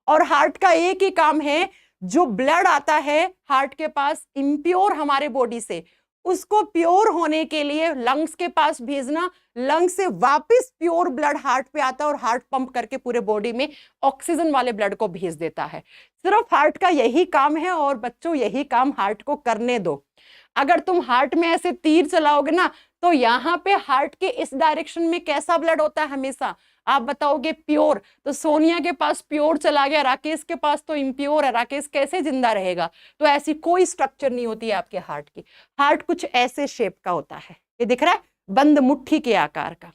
और हार्ट का एक ही काम है, जो ब्लड आता है हार्ट के पास इम्प्योर हमारे बॉडी से, उसको प्योर होने के लिए लंग्स के पास भेजना, लंग्स से वापस प्योर ब्लड हार्ट पे आता है और हार्ट पंप करके पूरे बॉडी में ऑक्सीजन वाले ब्लड को भेज देता है। सिर्फ हार्ट का यही काम है, और बच्चों यही काम हार्ट को करने दो। अगर तुम हार्ट में ऐसे तीर चलाओगे ना, तो यहाँ पे हार्ट के इस डायरेक्शन में कैसा ब्लड होता है हमेशा? आप बताओगे प्योर। तो सोनिया के पास प्योर चला गया, राकेश के पास तो इम्प्योर है, राकेश कैसे जिंदा रहेगा? तो ऐसी कोई स्ट्रक्चर नहीं होती है आपके हार्ट की। हार्ट कुछ ऐसे शेप का होता है, ये दिख रहा है, बंद मुट्ठी के आकार का।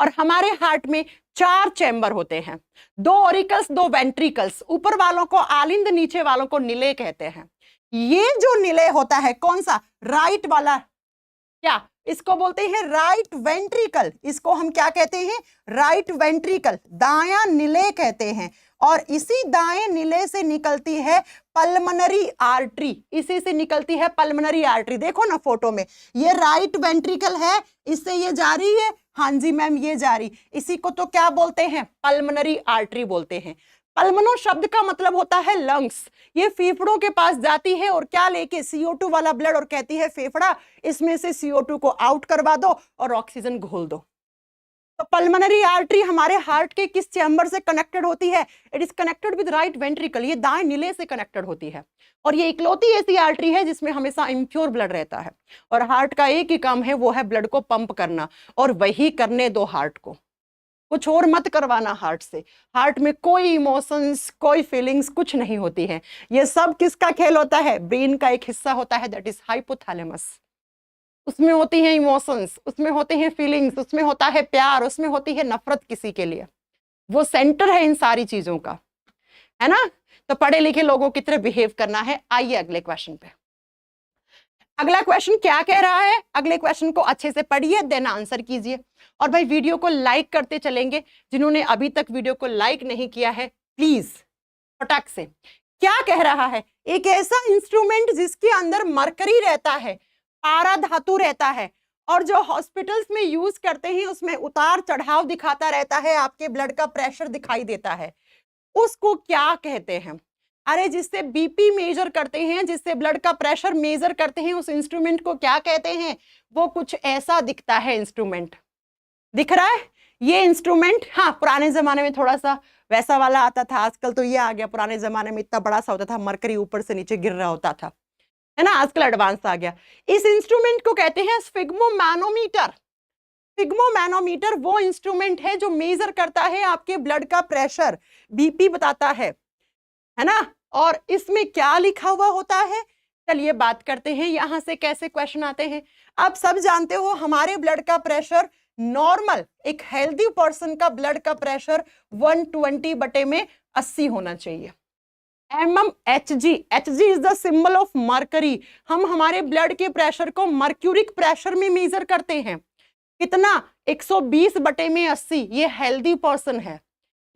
और हमारे हार्ट में 4 चैम्बर होते हैं, 2 ऑरिकल्स 2 वेंट्रिकल्स, ऊपर वालों को आलिंद, नीचे वालों को निलय कहते हैं। ये जो निलय होता है कौन सा, राइट वाला, क्या इसको बोलते हैं राइट वेंट्रिकल, इसको हम क्या कहते हैं, राइट वेंट्रिकल, दायां निलय कहते हैं। और इसी दाएं निलय से निकलती है पल्मनरी आर्टरी, इसी से निकलती है पल्मनरी आर्टरी। देखो ना फोटो में, ये राइट वेंट्रिकल है, इससे ये जा रही है, हाँ जी मैम ये जा रही, इसी को तो क्या बोलते हैं, पल्मनरी आर्टरी बोलते हैं। पल्मनो शब्द का मतलब होता है लंग्स, ये फेफड़ों के पास जाती है और क्या लेके, CO2 वाला ब्लड, और कहती है फेफड़ा इसमें से CO2 को आउट करवा दो और ऑक्सीजन घोल दो। तो पल्मनरी आर्टरी हमारे हार्ट के किस चैम्बर से कनेक्टेड होती है, it is connected with right ventricle, ये दाएं निलय से कनेक्टेड होती है। और ये इकलौती ऐसी आर्टरी है जिसमें हमेशा इम्प्योर ब्लड रहता है, और हार्ट का एक ही काम है, वो है ब्लड को पंप करना, और वही करने दो हार्ट को, कुछ और मत करवाना हार्ट से। हार्ट में कोई इमोशंस, कोई फीलिंग्स कुछ नहीं होती है, ये सब किसका खेल होता है, ब्रेन का एक हिस्सा होता है, दैट इज हाइपोथैलेमस। उसमें होती हैं इमोशंस, उसमें होते हैं फीलिंग्स, उसमें होता है प्यार, उसमें होती है नफरत किसी के लिए, वो सेंटर है इन सारी चीजों का, है ना। तो पढ़े लिखे लोगों की तरह बिहेव करना है। आइए अगले क्वेश्चन पे। अगला क्वेश्चन क्या कह रहा है, अगले क्वेश्चन को अच्छे से पढ़िए, देन आंसर कीजिए। और भाई वीडियो को लाइक करते चलेंगे, जिन्होंने अभी तक वीडियो को लाइक नहीं किया है प्लीज फटाक से। क्या कह रहा है, एक ऐसा इंस्ट्रूमेंट जिसके अंदर मरकरी रहता है, पारा धातु रहता है, और जो हॉस्पिटल्स में यूज करते हैं उसमें उतार चढ़ाव दिखाता रहता है, आपके ब्लड का प्रेशर दिखाई देता है, उसको क्या कहते हैं। अरे जिससे बीपी मेजर करते हैं, जिससे ब्लड का प्रेशर मेजर करते हैं, उस इंस्ट्रूमेंट को क्या कहते हैं। वो कुछ ऐसा दिखता है, इंस्ट्रूमेंट दिख रहा है ये इंस्ट्रूमेंट। हाँ, पुराने जमाने में थोड़ा सा वैसा वाला आता था, आजकल तो ये आ गया, पुराने जमाने में इतना बड़ा सा होता था, मरकरी ऊपर से नीचे गिर रहा होता था, है ना, आजकल एडवांस आ गया। इस इंस्ट्रूमेंट को कहते हैं स्फिग्मोमैनोमीटर। स्फिग्मोमैनोमीटर वो इंस्ट्रूमेंट है जो मेजर करता है आपके ब्लड का प्रेशर, बीपी बताता है ना। और इसमें क्या लिखा हुआ होता है, चलिए बात करते हैं यहां से कैसे क्वेश्चन आते हैं। आप सब जानते हो हमारे ब्लड का प्रेशर नॉर्मल, एक हेल्दी पर्सन का ब्लड का प्रेशर 120/80 होना चाहिए। mmHg, Hg is the symbol of mercury. हम हमारे ब्लड के प्रेशर को मर्क्यूरिक प्रेशर में मेजर करते हैं, कितना, 120/80, ये हेल्दी पर्सन है,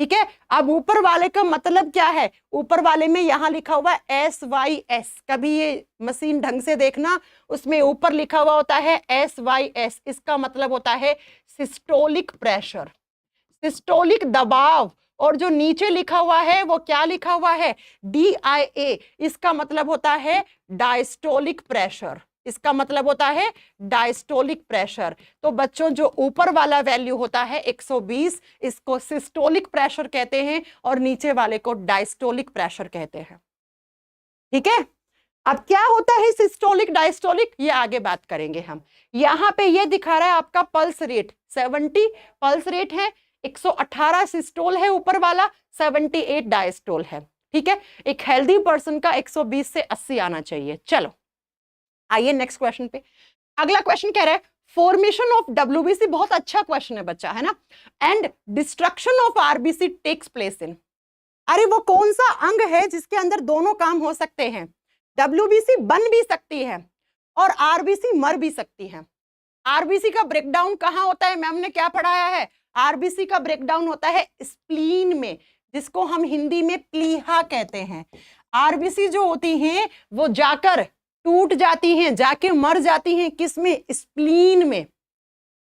ठीक है। अब ऊपर वाले का मतलब क्या है, ऊपर वाले में यहां लिखा हुआ SYS, कभी ये मशीन ढंग से देखना, उसमें ऊपर लिखा हुआ होता है SYS, इसका मतलब होता है सिस्टोलिक प्रेशर, सिस्टोलिक दबाव। और जो नीचे लिखा हुआ है वो क्या लिखा हुआ है, DIA, इसका मतलब होता है डायस्टोलिक प्रेशर, इसका मतलब होता है डायस्टोलिक प्रेशर। तो बच्चों जो ऊपर वाला वैल्यू होता है 120, इसको सिस्टोलिक प्रेशर कहते हैं, और नीचे वाले को डायस्टोलिक प्रेशर कहते हैं, ठीक है। अब क्या होता है सिस्टोलिक डायस्टोलिक, ये आगे बात करेंगे हम। यहां पे ये दिखा रहा है आपका पल्स रेट, 70 पल्स रेट है, 118 सिस्टोल है ऊपर वाला, 78 डायस्टोल है, ठीक है। एक हेल्दी पर्सन का 120 से 80 आना चाहिए। चलो आइए नेक्स्ट क्वेश्चन पे। अगला क्वेश्चन कह रहा है फॉर्मेशन ऑफ WBC, बहुत अच्छा क्वेश्चन है बच्चा, है ना, and destruction of RBC takes place in. अरे वो कौन सा अंग है जिसके अंदर दोनों काम हो सकते हैं, WBC बन भी सकती है और RBC मर भी सकती है। RBC का ब्रेकडाउन कहाँ होता है, मैम ने क्या पढ़ाया है, RBC का ब्रेकडाउन होता है स्प्लीन में, जिसको हम हिंदी में प्लीहा कहते हैं। RBC जो होती हैं वो जाकर टूट जाती हैं, जाके मर जाती हैं, किसमें, स्प्लीन में।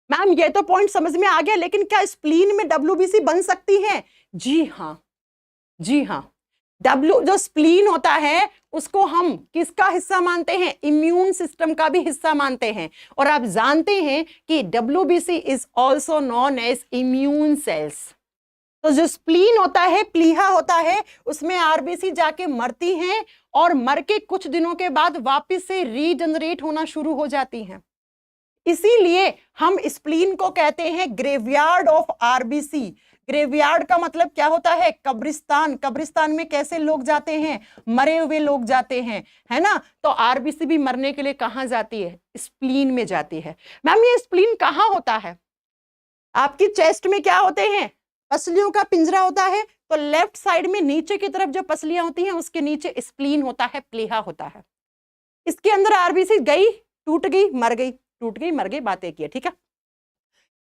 मैम ये तो पॉइंट समझ में आ गया, लेकिन क्या स्प्लीन में WBC बन सकती है, जी हाँ, जी हाँ। जो स्प्लीन होता है उसको हम किसका हिस्सा मानते हैं, इम्यून सिस्टम का भी हिस्सा मानते हैं। और आप जानते हैं कि WBC is also known as immune cells. तो जो स्प्लीन होता है, प्लीहा होता है, उसमें RBC जाके मरती हैं और मर के कुछ दिनों के बाद वापस से रीजनरेट होना शुरू हो जाती हैं। इसीलिए हम स्प्लीन को कहते हैं ग्रेवयार्ड ऑफ RBC। ग्रेवयार्ड का मतलब क्या होता है, कब्रिस्तान। कब्रिस्तान में कैसे लोग जाते हैं, मरे हुए लोग जाते हैं, है ना। तो RBC भी मरने के लिए कहां जाती है, स्प्लीन में जाती है। मैम ये स्प्लीन कहां होता है, आपकी चेस्ट में क्या होते हैं, पसलियों का पिंजरा होता है, तो लेफ्ट साइड में नीचे की तरफ जो पसलियां होती हैं उसके नीचे स्प्लीन होता है, प्लीहा होता है। इसके अंदर आरबीसी गई, टूट गई, मर गई, टूट गई, मर गई, बात एक ही है, ठीक है।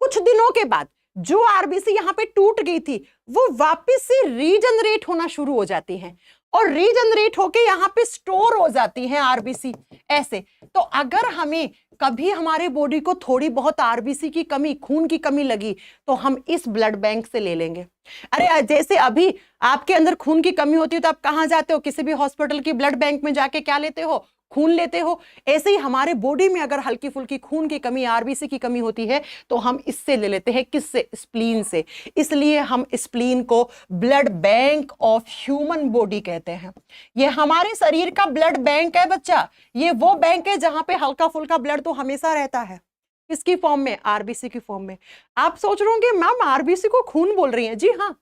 कुछ दिनों के बाद जो आरबीसी यहाँ पे टूट गई थी वो वापस से रीजनरेट होना शुरू हो जाती हैं और रीजनरेट होके यहाँ पे स्टोर हो जाती हैं आरबीसी ऐसे। तो अगर हमें कभी हमारे बॉडी को थोड़ी बहुत आरबीसी की कमी, खून की कमी लगी तो हम इस ब्लड बैंक से ले लेंगे। अरे जैसे अभी आपके अंदर खून की कमी होती है तो आप कहाँ जाते हो, किसी भी हॉस्पिटल की ब्लड बैंक में जाके क्या लेते हो, खून लेते हो। ऐसे ही हमारे बॉडी में अगर हल्की फुल्की खून की कमी, आरबीसी की कमी होती है तो हम इससे ले लेते हैं, किससे, स्प्लीन से। इसलिए हम स्प्लीन को blood bank of human body कहते हैं। ये हमारे शरीर का ब्लड बैंक है बच्चा, ये वो बैंक है जहां पे हल्का फुल्का ब्लड तो हमेशा रहता है। किसकी फॉर्म में, आरबीसी की फॉर्म में। आप सोच रहे होंगे मैम आरबीसी को खून बोल रही हैं, जी हाँ,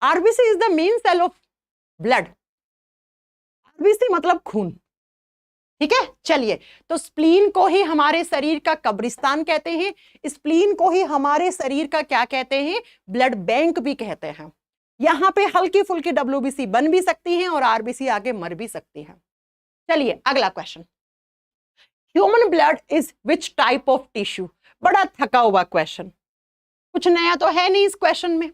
RBC is the main cell of blood. RBC मतलब खून, ठीक है। चलिए, तो स्प्लीन को ही हमारे शरीर का कब्रिस्तान कहते हैं, स्प्लीन को ही हमारे शरीर का क्या कहते हैं, ब्लड बैंक भी कहते हैं। यहां पे हल्की फुल्की डब्ल्यूबीसी बन भी सकती हैं और आरबीसी आगे मर भी सकती है। चलिए अगला question, human blood is which type of tissue. बड़ा थका हुआ क्वेश्चन, कुछ नया तो है नहीं इस क्वेश्चन में।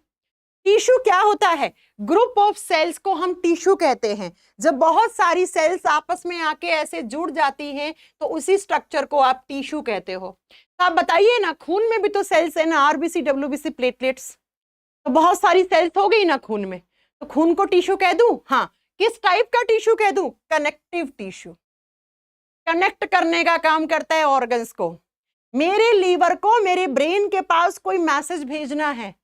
टिश्यू क्या होता है, ग्रुप ऑफ सेल्स को हम टिश्यू कहते हैं। जब बहुत सारी सेल्स आपस में आके ऐसे जुड़ जाती हैं तो उसी स्ट्रक्चर को आप टिश्यू कहते हो। तो आप बताइए ना, खून में भी तो सेल्स है ना, आरबीसी, डब्ल्यूबीसी, प्लेटलेट्स, तो बहुत सारी सेल्स हो गई ना खून में, तो खून को टिश्यू कह दूं। हाँ, किस टाइप का टिश्यू कह दूं, कनेक्टिव टिश्यू। कनेक्ट करने का काम करता है ऑर्गन्स को। मेरे लीवर को मेरे ब्रेन के पास कोई मैसेज भेजना है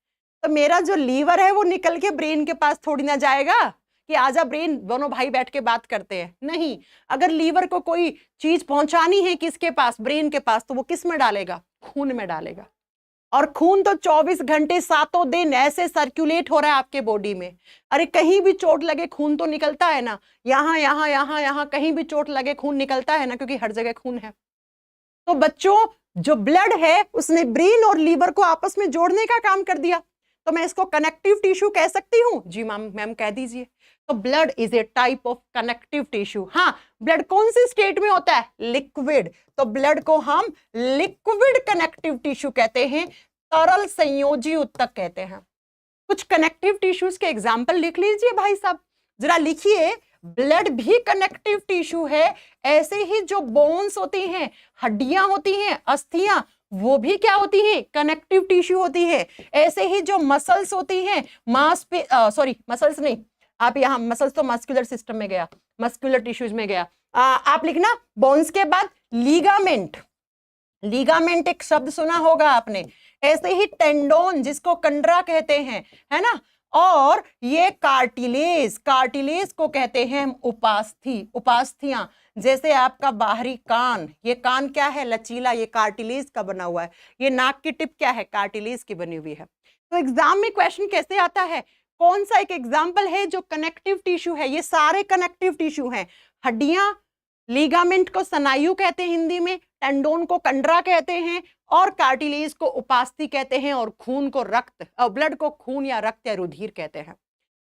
तो मेरा जो लीवर है वो निकल के ब्रेन के पास थोड़ी ना जाएगा कि आजा ब्रेन, दोनों भाई बैठ के बात करते हैं, नहीं। अगर लीवर को कोई चीज पहुंचानी है किसके पास, ब्रेन के पास, तो वो किस में डालेगा, खून में डालेगा। और खून तो 24 घंटे 7 दिन ऐसे सर्कुलेट हो रहा है आपके बॉडी में। अरे कहीं भी चोट लगे खून तो निकलता है ना, यहाँ यहाँ यहाँ यहाँ कहीं भी चोट लगे खून निकलता है ना, क्योंकि हर जगह खून है। तो बच्चों, जो ब्लड है उसने ब्रेन और लीवर को आपस में जोड़ने का काम कर दिया, तो मैं इसको कनेक्टिव टिश्यू कह सकती हूँ। जी मैम कह दीजिए। तो blood is a type of connective tissue. हाँ, ब्लड कौन सी स्टेट में होता है, लिक्विड, तो ब्लड को हम लिक्विड कनेक्टिव टिश्यू कहते हैं, तरल संयोजी उत्तक कहते हैं। कुछ कनेक्टिव टिश्यूज के एग्जाम्पल लिख लीजिए भाई साहब, जरा लिखिए। ब्लड भी कनेक्टिव टिश्यू है, ऐसे ही जो बोन्स होती हैं, हड्डियां होती हैं, अस्थियां, वो भी क्या होती है, कनेक्टिव टिश्यू होती है। ऐसे ही जो मसल्स होती हैं, मसल्स नहीं, आप यहाँ मसल्स तो मस्कुलर सिस्टम में गया, मस्कुलर टिश्यूज में गया। आप लिखना बोन्स के बाद लीगामेंट, लीगामेंट एक शब्द सुना होगा आपने। ऐसे ही टेंडोन जिसको कंडरा कहते हैं, है ना। और ये कार्टिलेज, कार्टिलेज को कहते हैं हम उपास्थि, उपास्थियां। जैसे आपका बाहरी कान, ये कान क्या है, लचीला, ये कार्टिलेज का बना हुआ है। ये नाक की टिप क्या है, कार्टिलेज की बनी हुई है। तो एग्जाम में क्वेश्चन कैसे आता है, कौन सा एक एग्जाम्पल है जो कनेक्टिव टिश्यू है। ये सारे कनेक्टिव टिश्यू हैं। हड्डियां, लीगामेंट को स्नायु कहते हैं हिंदी में, टेंडोन को कंडरा कहते हैं, और कार्टिलेज को उपास्थि कहते हैं, और खून को रक्त, ब्लड को खून या रक्त या रुधिर कहते हैं।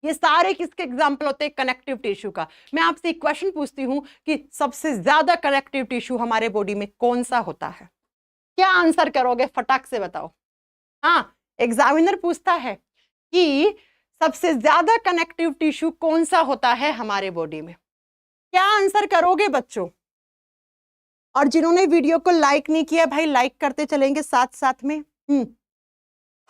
ये सारे किसके एग्जाम्पल होते हैं, कनेक्टिव टिश्यू का। मैं आपसे एक क्वेश्चन पूछती हूँ कि सबसे ज्यादा कनेक्टिव टिश्यू हमारे बॉडी में कौन सा होता है, क्या आंसर करोगे, फटाक से बताओ। हाँ, एग्जामिनर पूछता है कि सबसे ज्यादा कनेक्टिव टिश्यू कौन सा होता है हमारे बॉडी में, क्या आंसर करोगे बच्चों। और जिन्होंने वीडियो को लाइक नहीं किया भाई, लाइक करते चलेंगे साथ साथ में।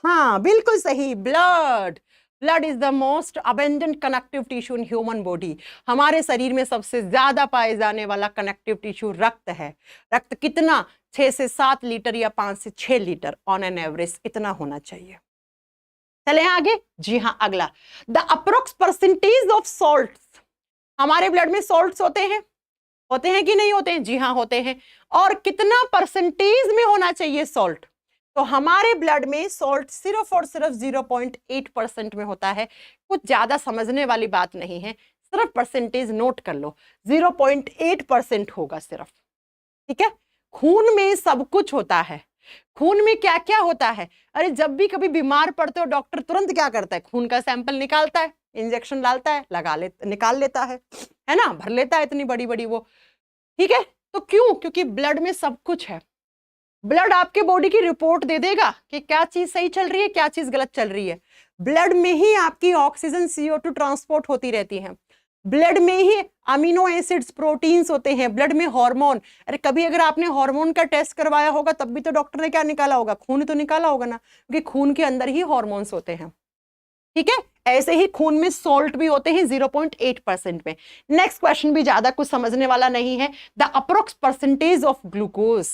हाँ बिल्कुल सही, blood. Blood is the most abundant connective tissue in human body. हमारे शरीर में सबसे ज्यादा पाए जाने वाला कनेक्टिव टिश्यू रक्त है। रक्त कितना, 6 से 7 लीटर या 5 से 6 लीटर ऑन एन एवरेज, इतना होना चाहिए। चले आगे। जी हाँ, अगला, the approx percentage of salts. हमारे ब्लड में सॉल्ट्स होते हैं कि नहीं होते हैं, जी हाँ होते हैं। और कितना परसेंटेज में होना चाहिए सॉल्ट, तो हमारे ब्लड में सॉल्ट सिर्फ और सिर्फ 0.8% में होता है। कुछ ज्यादा समझने वाली बात नहीं है, सिर्फ परसेंटेज नोट कर लो, 0.8% होगा सिर्फ, ठीक है। खून में सब कुछ होता है, खून में क्या क्या होता है? अरे जब भी कभी बीमार पड़ते हो डॉक्टर तुरंत क्या करता है? खून का सैंपल निकालता है, इंजेक्शन डालता है, निकाल लेता है ना, भर लेता है इतनी बड़ी बड़ी वो, ठीक है। तो क्यों? क्योंकि ब्लड में सब कुछ है। ब्लड आपके बॉडी की रिपोर्ट दे देगा कि क्या चीज सही चल रही है, क्या चीज गलत चल रही है। ब्लड में ही आपकी ऑक्सीजन CO2 ट्रांसपोर्ट होती रहती है, ब्लड में ही अमीनो एसिड्स प्रोटीन्स होते हैं, ब्लड में हार्मोन। अरे कभी अगर आपने हार्मोन का टेस्ट करवाया होगा तब भी तो डॉक्टर ने क्या निकाला होगा? खून तो निकाला होगा ना, क्योंकि खून के अंदर ही हार्मोन्स होते हैं, ठीक है। ऐसे ही खून में सॉल्ट भी होते हैं 0.8% में। नेक्स्ट क्वेश्चन भी ज्यादा कुछ समझने वाला नहीं है। The approx percentage of glucose,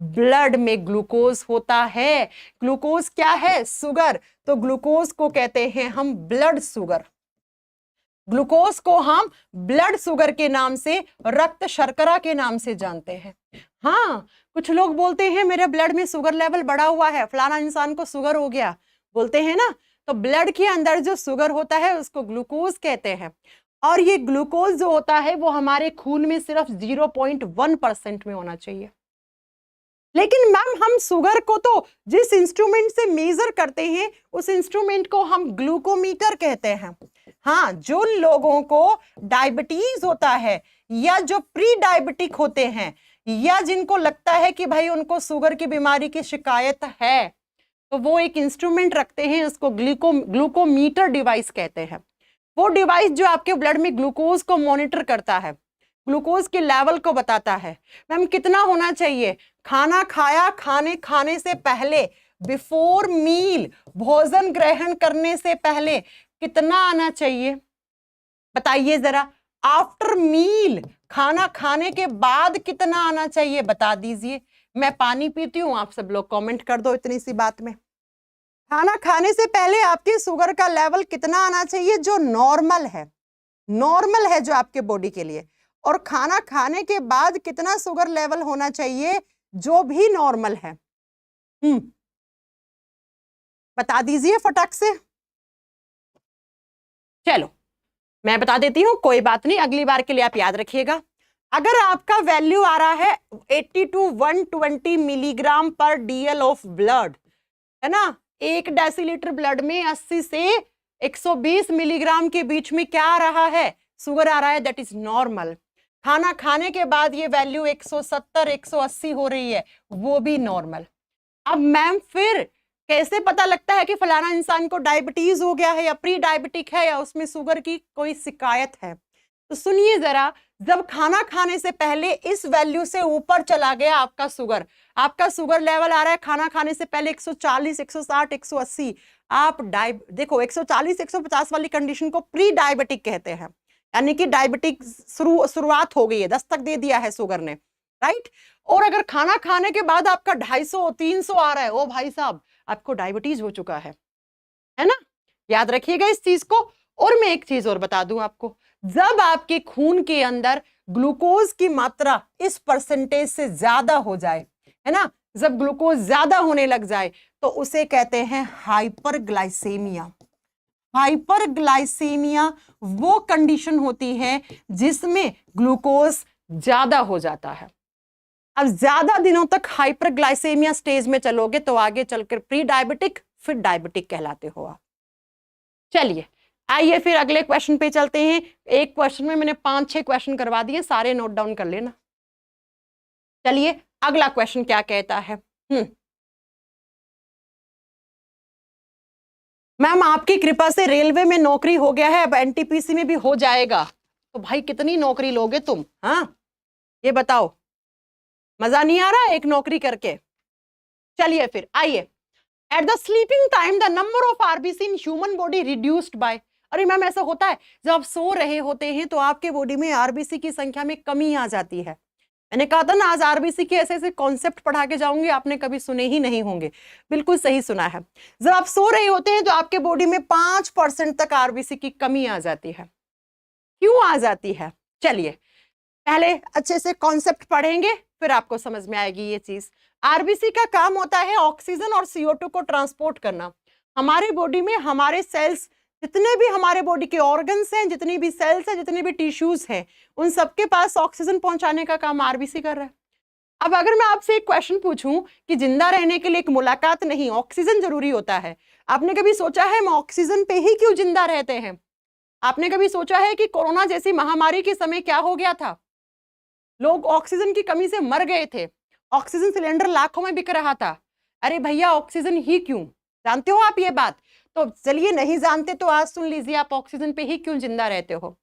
blood में ग्लूकोज होता है। ग्लूकोज क्या है? शुगर। तो ग्लूकोज को कहते हैं हम ब्लड शुगर। ग्लूकोज को हम ब्लड शुगर के नाम से, रक्त शर्करा के नाम से जानते हैं। हाँ, कुछ लोग बोलते हैं मेरे ब्लड में शुगर लेवल बढ़ा हुआ है, फलाना इंसान को शुगर हो गया, बोलते हैं ना। तो ब्लड के अंदर जो शुगर होता है उसको ग्लूकोज कहते हैं। और ये ग्लूकोज जो होता है वो हमारे खून में सिर्फ 0.1% में होना चाहिए। लेकिन मैम हम शुगर को तो जिस इंस्ट्रूमेंट से मेजर करते हैं उस इंस्ट्रूमेंट को हम ग्लूकोमीटर कहते हैं। हाँ, जो लोगों को डायबिटीज होता है या जो प्री डायबिटिक होते हैं या जिनको लगता है कि भाई उनको शुगर की बीमारी की शिकायत है, तो वो एक इंस्ट्रूमेंट रखते हैं, उसको ग्लूकोमीटर डिवाइस कहते हैं। वो डिवाइस जो आपके ब्लड में ग्लूकोज को मॉनिटर करता है, ग्लूकोज के लेवल को बताता है। मैम कितना होना चाहिए? खाना खाया, खाने से पहले, बिफोर मील, भोजन ग्रहण करने से पहले कितना आना चाहिए बताइए जरा। आफ्टर मील, खाना खाने के बाद कितना आना चाहिए बता दीजिए। मैं पानी पीती हूं, आप सब लोग कमेंट कर दो इतनी सी बात में। खाना खाने से पहले आपके शुगर का लेवल कितना आना चाहिए जो नॉर्मल है, नॉर्मल है जो आपके बॉडी के लिए। और खाना खाने के बाद कितना शुगर लेवल होना चाहिए जो भी नॉर्मल है। बता दीजिए फटाक से। चलो मैं बता देती हूं, कोई बात नहीं, अगली बार के लिए आप याद रखिएगा। अगर आपका वैल्यू आ रहा है 80 to 120 मिलीग्राम पर DL ऑफ ब्लड, है ना, 1 डेसीलीटर ब्लड में 80 से 120 मिलीग्राम के बीच में क्या आ रहा है? शुगर आ रहा है, दैट इज नॉर्मल। खाना खाने के बाद ये वैल्यू 170 180 हो रही है, वो भी नॉर्मल। अब मैम फिर कैसे पता लगता है कि फलाना इंसान को डायबिटीज हो गया है या प्री डायबिटिक है या उसमें शुगर की कोई शिकायत है? तो सुनिए जरा, जब खाना खाने से पहले इस वैल्यू से ऊपर चला गया आपका शुगर लेवल आ रहा है खाना खाने से पहले 140 160 180, आप देखो 140 150 वाली कंडीशन को प्री डायबिटिक कहते हैं, यानी कि डायबिटिक शुरुआत हो गई है, दस्तक दे दिया है शुगर ने, राइट। और अगर खाना खाने के बाद आपका 250 300 आ रहा है, ओ भाई साहब आपको डायबिटीज हो चुका है ना। याद रखिएगा इस चीज को। और मैं एक चीज और बता दूं आपको, जब आपके खून के अंदर ग्लूकोज की मात्रा इस परसेंटेज से ज्यादा हो जाए, है ना, जब ग्लूकोज ज्यादा होने लग जाए तो उसे कहते हैं हाइपरग्लाइसेमिया। हाइपरग्लाइसेमिया वो कंडीशन होती है जिसमें ग्लूकोज ज्यादा हो जाता है। अब ज्यादा दिनों तक हाइपरग्लाइसेमिया स्टेज में चलोगे तो आगे चलकर प्री डायबिटिक फिर डायबिटिक कहलाते हो आप। चलिए आइए फिर अगले क्वेश्चन पे चलते हैं। एक क्वेश्चन में मैंने 5-6 क्वेश्चन करवा दिए, सारे नोट डाउन कर लेना। चलिए अगला क्वेश्चन क्या कहता है। मैम आपकी कृपा से रेलवे में नौकरी हो गया है, अब NTPC में भी हो जाएगा, तो भाई कितनी नौकरी लोगे तुम? हाँ ये बताओ, मजा नहीं आ रहा एक नौकरी करके? चलिए फिर आइए। At the sleeping time the number of RBC in human body reduced by. अरे मैम ऐसा होता है, जब आप सो रहे होते हैं तो आपके बॉडी में आरबीसी की संख्या में कमी आ जाती है। मैंने कहा था ना आज आरबीसी के ऐसे ऐसे कॉन्सेप्ट पढ़ा के जाऊंगी, आपने कभी सुने ही नहीं होंगे। बिल्कुल सही सुना है। जब आप सो रहे होते हैं तो आपके बॉडी में 5% तक आरबीसी की कमी आ जाती है। क्यों आ जाती है? चलिए पहले अच्छे से कॉन्सेप्ट पढ़ेंगे फिर आपको समझ में आएगी ये चीज। आरबीसी का काम होता है ऑक्सीजन और CO2 को ट्रांसपोर्ट करना। हमारे बॉडी में हमारे सेल्स, जितने भी हमारे बॉडी के ऑर्गन्स हैं, जितनी भी सेल्स हैं, जितने भी टिश्यूज हैं, उन सबके पास ऑक्सीजन पहुंचाने का काम आरबीसी कर रहा है। अब अगर मैं आपसे एक क्वेश्चन पूछूं कि जिंदा रहने के लिए एक मुलाकात नहीं, ऑक्सीजन जरूरी होता है, आपने कभी सोचा है हम ऑक्सीजन पे ही क्यों जिंदा रहते हैं? आपने कभी सोचा है कि कोरोना जैसी महामारी के समय क्या हो गया था? लोग ऑक्सीजन की कमी से मर गए थे, ऑक्सीजन सिलेंडर लाखों में बिक रहा था। अरे भैया ऑक्सीजन ही क्यों? जानते हो आप ये बात? तो चलिए, नहीं जानते तो आज सुन लीजिए, आप ऑक्सीजन पे ही क्यों जिंदा रहते हो।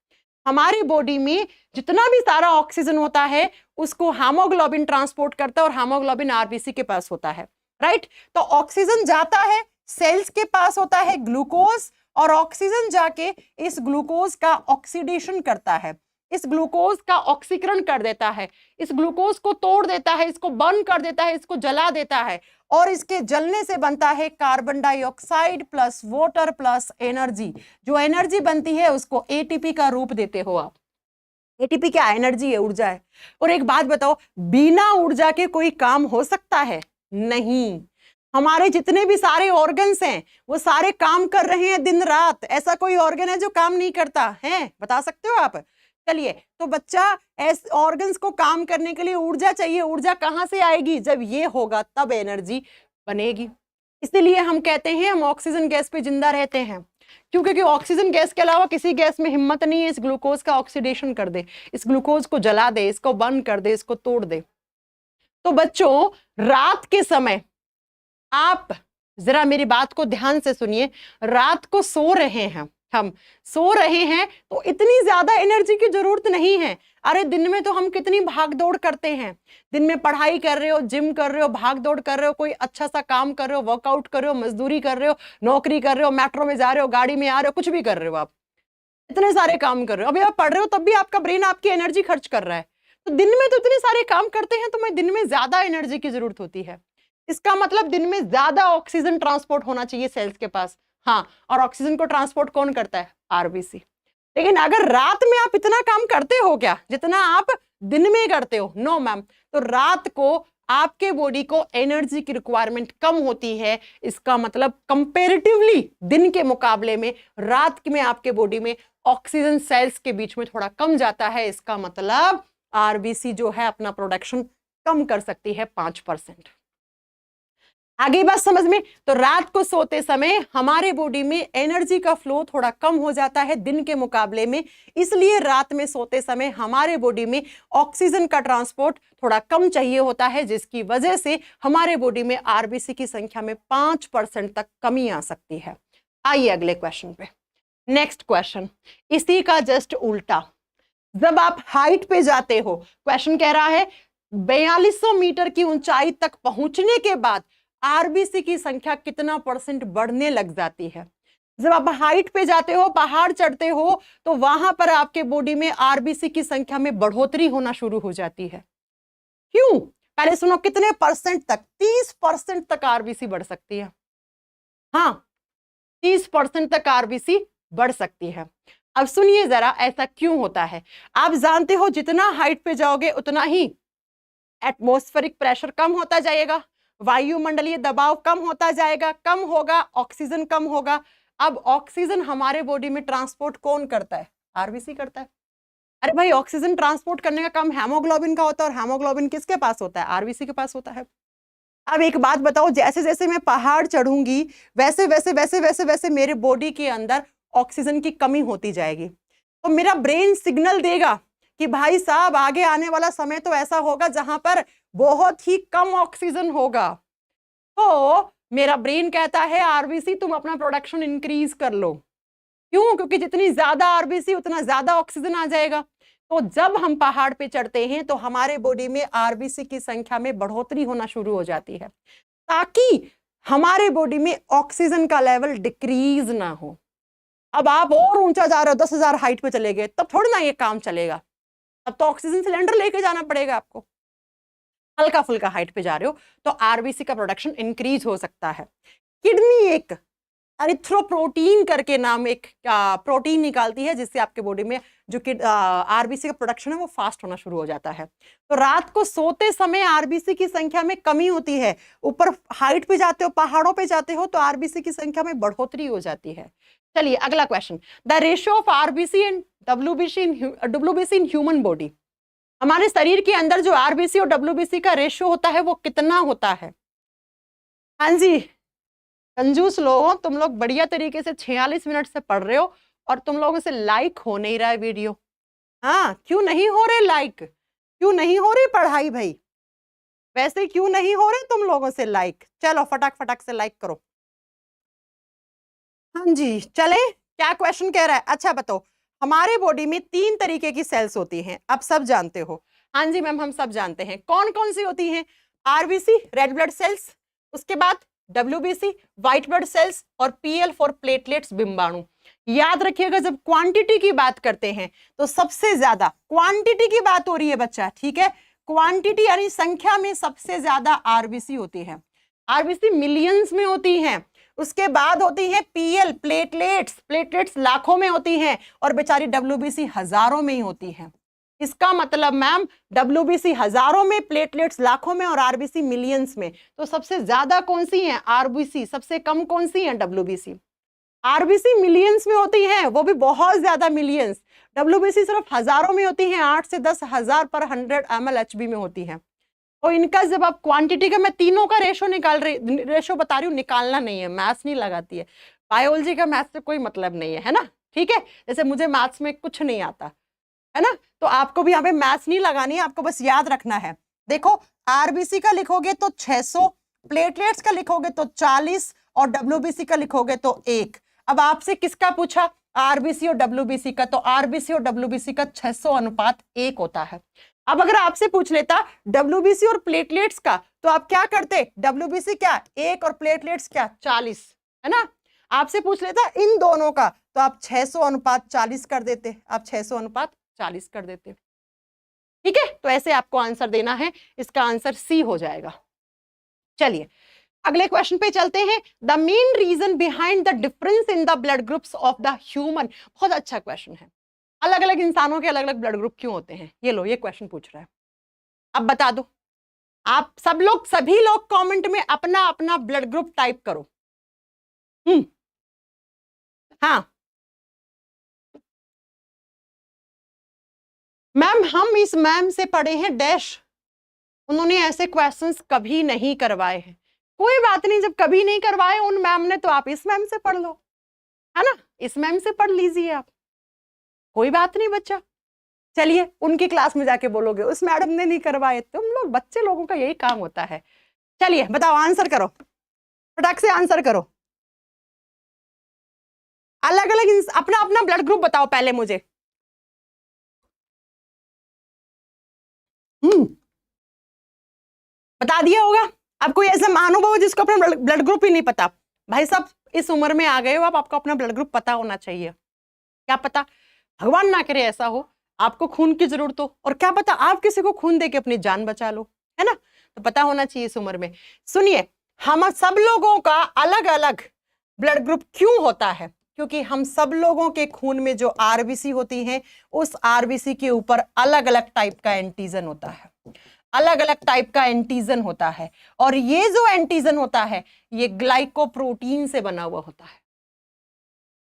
हमारी बॉडी में जितना भी सारा ऑक्सीजन होता है उसको हीमोग्लोबिन ट्रांसपोर्ट करता है और हीमोग्लोबिन आरबीसी के पास होता है, राइट। तो ऑक्सीजन जाता है, सेल्स के पास होता है ग्लूकोज, और ऑक्सीजन जाके इस ग्लूकोज का ऑक्सीडेशन करता है, इस ग्लूकोज का ऑक्सीकरण कर देता है, इस ग्लूकोज को तोड़ देता है, इसको बर्न कर देता है, इसको जला देता है, और इसके जलने से बनता है carbon dioxide plus water plus energy. जो एनर्जी बनती है उसको एटीपी का रूप देते हो आप। एटीपी क्या? एनर्जी है, ऊर्जा है। और एक बात बताओ, बिना ऊर्जा के कोई काम हो सकता है? नहीं। हमारे जितने भी सारे ऑर्गन्स हैं वो सारे काम कर रहे हैं दिन रात। ऐसा कोई ऑर्गन है जो काम नहीं करता है? बता सकते हो आप? चलिए, तो बच्चा, ऐसे ऑर्गन्स को काम करने के लिए ऊर्जा चाहिए। ऊर्जा कहाँ से आएगी? जब ये होगा तब एनर्जी बनेगी। इसलिए हम कहते हैं हम ऑक्सीजन गैस पे जिंदा रहते हैं, क्योंकि ऑक्सीजन गैस के अलावा किसी गैस में हिम्मत नहीं है इस ग्लूकोज का ऑक्सीडेशन कर दे, इस ग्लूकोज को जला दे, इसको बर्न कर दे, इसको तोड़ दे। तो बच्चों, रात के समय आप जरा मेरी बात को ध्यान से सुनिए। रात को सो रहे हैं, हम सो रहे हैं तो इतनी ज्यादा एनर्जी की जरूरत नहीं है। अरे दिन में तो हम कितनी भाग दौड़ करते हैं। दिन में पढ़ाई कर रहे हो, जिम कर रहे हो, भाग दौड़ कर रहे हो, कोई अच्छा सा काम कर रहे हो, वर्कआउट कर रहे हो, मजदूरी कर रहे हो, नौकरी कर रहे हो, मेट्रो में जा रहे हो, गाड़ी में आ रहे हो, कुछ भी कर रहे हो, आप इतने सारे काम कर रहे हो। अभी आप पढ़ रहे हो तब भी आपका ब्रेन आपकी एनर्जी खर्च कर रहा है। तो दिन में तो इतने सारे काम करते हैं, तो मैं दिन में ज्यादा एनर्जी की जरूरत होती है। इसका मतलब दिन में ज्यादा ऑक्सीजन ट्रांसपोर्ट होना चाहिए सेल्स के पास। हाँ, और ऑक्सीजन को ट्रांसपोर्ट कौन करता है? आरबीसी। लेकिन अगर रात में आप इतना काम करते हो क्या जितना आप दिन में करते हो? No ma'am. तो रात को आपके बॉडी को एनर्जी की रिक्वायरमेंट कम होती है। इसका मतलब कंपैरेटिवली दिन के मुकाबले में रात में आपके बॉडी में ऑक्सीजन सेल्स के बीच में थोड़ा कम जाता है। इसका मतलब आरबीसी जो है अपना प्रोडक्शन कम कर सकती है 5%। आगे बात समझ में? तो रात को सोते समय हमारे बॉडी में एनर्जी का फ्लो थोड़ा कम हो जाता है दिन के मुकाबले में, इसलिए रात में सोते समय हमारे बॉडी में ऑक्सीजन का ट्रांसपोर्ट थोड़ा कम चाहिए होता है, जिसकी वजह से हमारे बॉडी में आरबीसी की संख्या में 5% तक कमी आ सकती है। आइए अगले क्वेश्चन पे। नेक्स्ट क्वेश्चन इसी का जस्ट उल्टा। जब आप हाइट पे जाते हो, क्वेश्चन कह रहा है 4200 मीटर की ऊंचाई तक पहुंचने के बाद आरबीसी की संख्या कितना % बढ़ने लग जाती है। जब आप हाइट पे जाते हो, पहाड़ चढ़ते हो, तो वहां पर आपके बॉडी में आरबीसी की संख्या में बढ़ोतरी होना शुरू हो जाती है। क्यों? पहले सुनो, कितने % तक? 30% तक आरबीसी बढ़ सकती है। हाँ, 30% तक आरबीसी बढ़ सकती है। अब सुनिए जरा, ऐसा क्यों होता है? आप जानते हो जितना हाइट पे जाओगे उतना ही एटमॉस्फेरिक प्रेशर कम होता जाएगा, वायुमंडलीय दबाव कम होता जाएगा, कम होगा, ऑक्सीजन कम होगा। अब ऑक्सीजन हमारे बॉडी में ट्रांसपोर्ट कौन करता है? आरबीसी करता है। अरे भाई, ऑक्सीजन ट्रांसपोर्ट करने का काम हेमोग्लोबिन का होता है, और हेमोग्लोबिन किसके पास होता है? आरबीसी के पास होता है। अब एक बात बताओ, जैसे जैसे मैं पहाड़ चढ़ूंगी वैसे वैसे वैसे वैसे वैसे मेरे बॉडी के अंदर ऑक्सीजन की कमी होती जाएगी। तो मेरा ब्रेन सिग्नल देगा कि भाई साहब, आगे आने वाला समय तो ऐसा होगा जहां पर बहुत ही कम ऑक्सीजन होगा। तो मेरा ब्रेन कहता है आरबीसी तुम अपना प्रोडक्शन इंक्रीज कर लो। क्यों? क्योंकि जितनी ज्यादा आरबीसी उतना ज्यादा ऑक्सीजन आ जाएगा। तो जब हम पहाड़ पे चढ़ते हैं तो हमारे बॉडी में आरबीसी की संख्या में बढ़ोतरी होना शुरू हो जाती है, ताकि हमारे बॉडी में ऑक्सीजन का लेवल डिक्रीज ना हो। अब आप और ऊंचा जा रहे हो, 10,000 हाइट पे चले गए, तब थोड़ी ना ये काम चलेगा। अब तो ऑक्सीजन सिलेंडर लेके जाना पड़ेगा आपको। हल्का फुल्का हाइट पे जा रहे हो तो आरबीसी का प्रोडक्शन इंक्रीज हो सकता है। किडनी एक एरिथ्रोप्रोटीन करके नाम एक प्रोटीन निकालती है, जिससे आपके बॉडी में जो कि आरबीसी का प्रोडक्शन है वो फास्ट होना शुरू हो जाता है। तो रात को सोते समय आरबीसी की संख्या में कमी होती है। ऊपर हाइट पे जाते हो, पहाड़ों पे जाते हो, तो आरबीसी की संख्या में बढ़ोतरी हो जाती है। चलिए अगला question, the ratio of RBC and WBC in human body. हमारे शरीर के अंदर जो आरबीसी और डब्ल्यूबीसी का रेशियो होता है वो कितना होता है? हाँ जी, कंजूस लोगों, तुम लोग बढ़िया तरीके से 46 मिनट से पढ़ रहे हो और तुम लोगों से लाइक हो नहीं रहा है वीडियो। हाँ, क्यों नहीं हो रहे लाइक? क्यों नहीं हो रही पढ़ाई भाई? वैसे क्यों नहीं हो रहे तुम लोगों से लाइक? चलो फटाक फटाक से लाइक करो। हाँ जी, चले, क्या क्वेश्चन कह रहा है? अच्छा बताओ, हमारे बॉडी में 3 तरीके की सेल्स होती हैं, आप सब जानते हो। हाँ जी मैम, हम सब जानते हैं। कौन कौन सी होती हैं? आरबीसी रेड ब्लड सेल्स, उसके बाद डब्ल्यूबीसी व्हाइट ब्लड सेल्स, और पीएल फॉर प्लेटलेट्स बिंबाणु। याद रखिएगा, जब क्वांटिटी की बात करते हैं तो सबसे ज्यादा क्वांटिटी की बात हो रही है बच्चा, ठीक है? क्वांटिटी यानी संख्या में सबसे ज्यादा आरबीसी होती है। आरबीसी मिलियंस में होती हैं। उसके बाद होती है पीएल प्लेटलेट्स, प्लेटलेट्स लाखों में होती हैं, और बेचारी डब्ल्यूबीसी हजारों में ही होती है। इसका मतलब मैम डब्ल्यूबीसी हजारों में, प्लेटलेट्स लाखों में, और आरबीसी मिलियंस में। तो सबसे ज्यादा कौन सी है? आरबीसी। सबसे कम कौन सी है? डब्ल्यूबीसी। आरबीसी मिलियंस में होती है, वो भी बहुत ज्यादा मिलियंस। डब्ल्यूबीसी सिर्फ हजारों में होती है, 8 से 10 हजार पर 100 ml HB में होती है। और इनका जब आप क्वांटिटी का, मैं तीनों का रेशो बता रही हूँ, निकालना नहीं है, मैथ्स नहीं लगाती है। बायोलॉजी का मैथ्स से कोई मतलब नहीं है ना, ठीक है? जैसे मुझे मैथ्स में कुछ नहीं आता है ना, तो आपको भी यहाँ पे मैथ्स नहीं लगानी है, आपको बस याद रखना है। देखो, आरबीसी का लिखोगे तो 600, प्लेटलेट्स का लिखोगे तो 40, और डब्ल्यूबीसी का लिखोगे तो 1। अब आपसे किसका पूछा? आरबीसी और डब्ल्यूबीसी का। तो आरबीसी और डब्ल्यूबीसी का 600:1 होता है। अब अगर आपसे पूछ लेता डब्ल्यूबीसी और प्लेटलेट्स का, तो आप क्या करते? डब्ल्यूबीसी क्या 1 और प्लेटलेट्स क्या 40, है ना? आपसे पूछ लेता इन दोनों का, तो आप 600:40 कर देते, आप 600:40 कर देते, ठीक है? तो ऐसे आपको आंसर देना है, इसका आंसर सी हो जाएगा। चलिए अगले क्वेश्चन पे चलते हैं। The main reason behind the difference in the blood groups of the human. बहुत अच्छा क्वेश्चन है। अलग अलग इंसानों के अलग अलग ब्लड ग्रुप क्यों होते हैं? ये लो, ये क्वेश्चन पूछ रहा है। अब बता दो, आप सब लोग, सभी लोग कमेंट में अपना अपना ब्लड ग्रुप टाइप करो। हाँ मैम, हम इस मैम से पढ़े हैं डैश, उन्होंने ऐसे क्वेश्चंस कभी नहीं करवाए हैं। कोई बात नहीं, जब कभी नहीं करवाए उन मैम ने, तो आप इस मैम से पढ़ लो, है ना? इस मैम से पढ़ लीजिए आप, कोई बात नहीं बच्चा। चलिए उनकी क्लास में जाके बोलोगे उस मैडम ने नहीं करवाए। तुम लोग बच्चे लोगों का यही काम होता है। चलिए बताओ, आंसर करो, फटाक से आंसर करो। अलग अलग अपना अपना ब्लड ग्रुप बताओ पहले मुझे। बता दिया होगा। अब कोई ऐसा महानुभाव जिसको अपना ब्लड ग्रुप ही नहीं पता? भाई साहब, इस उम्र में आ गए हो आप, आपको अपना ब्लड ग्रुप पता होना चाहिए। क्या पता, भगवान ना करे ऐसा हो, आपको खून की जरूरत हो, और क्या पता आप किसी को खून देके अपनी जान बचा लो, है ना? तो पता होना चाहिए इस उम्र में। सुनिए, हम सब लोगों का अलग अलग ब्लड ग्रुप क्यों होता है? क्योंकि हम सब लोगों के खून में जो आरबीसी होती है, उस आरबीसी के ऊपर अलग अलग टाइप का एंटीजन होता है, अलग अलग टाइप का एंटीजन होता है। और ये जो एंटीजन होता है, ये ग्लाइकोप्रोटीन से बना हुआ होता है।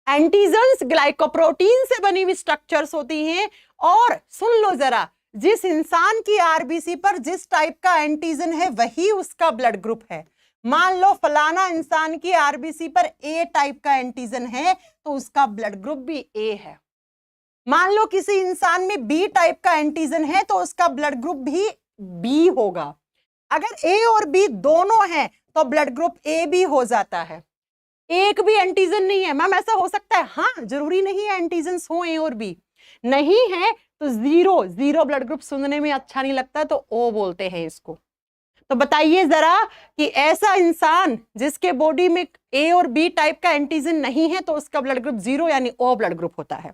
एंटीजन्स ग्लाइकोप्रोटीन से बनी हुई स्ट्रक्चर्स होती हैं। और सुन लो जरा, जिस इंसान की आरबीसी पर जिस टाइप का एंटीजन है, वही उसका ब्लड ग्रुप है। मान लो फलाना इंसान की आरबीसी पर ए टाइप का एंटीजन है, तो उसका ब्लड ग्रुप भी ए है। मान लो किसी इंसान में बी टाइप का एंटीजन है, तो उसका ब्लड ग्रुप भी बी होगा। अगर ए और बी दोनों हैं, तो ब्लड ग्रुप ए बी हो जाता है। एक भी एंटीजन नहीं है मैम, ऐसा हो सकता है? हाँ, जरूरी नहीं है एंटीजन्स हो ए और बी। नहीं है तो जीरो, जीरो ब्लड ग्रुप सुनने में अच्छा नहीं लगता, तो ओ बोलते हैं इसको। तो बताइए जरा कि ऐसा इंसान जिसके बॉडी में ए और बी टाइप का एंटीजन नहीं है, तो उसका ब्लड ग्रुप जीरो यानी ओ ब्लड ग्रुप होता है।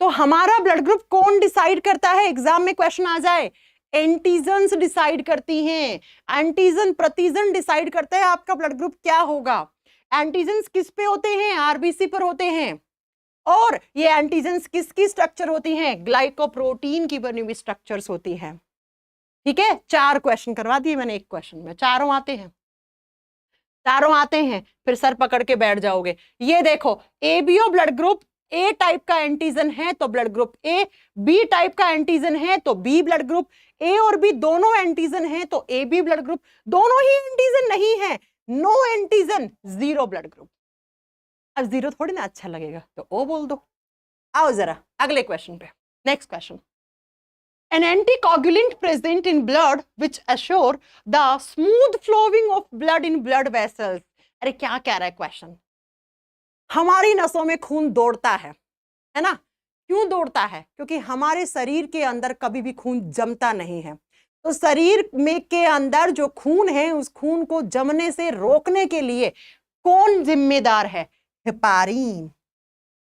तो हमारा ब्लड ग्रुप कौन डिसाइड करता है? एग्जाम में क्वेश्चन आ जाए, एंटीजन्स डिसाइड करती हैं। एंटीजन प्रतिजन डिसाइड करता है आपका ब्लड ग्रुप क्या होगा। एंटीजन्स किस पे होते हैं? आरबीसी पर होते हैं। और ये एंटीजन्स किसकी स्ट्रक्चर होती हैं? ग्लाइकोप्रोटीन की बनी हुई स्ट्रक्चर्स होती हैं। ठीक है, 4 क्वेश्चन करवा दिए मैंने एक क्वेश्चन में, चारों आते हैं, चारों आते हैं, फिर सर पकड़ के बैठ जाओगे। ये देखो, ABO blood group A type का एंटीजन है तो blood group A, B type का एंटीजन है तो बी ब्लड ग्रुप, ए और बी दोनों एंटीजन है तो ए बी ब्लड ग्रुप, दोनों ही एंटीजन नहीं है, no antigen, zero blood group. अब जीरो थोड़ी ना अच्छा लगेगा तो ओ बोल दो। आओ जरा अगले क्वेश्चन पे, next question. An anticoagulant present in blood which assure the smooth flowing of blood in blood vessels। अरे क्या कह रहा है क्वेश्चन, हमारी नसों में खून दौड़ता है ना? क्यों दौड़ता है? क्योंकि हमारे शरीर के अंदर कभी भी खून जमता नहीं है, तो शरीर में के अंदर जो खून है उस खून को जमने से रोकने के लिए कौन जिम्मेदार है? हेपारिन।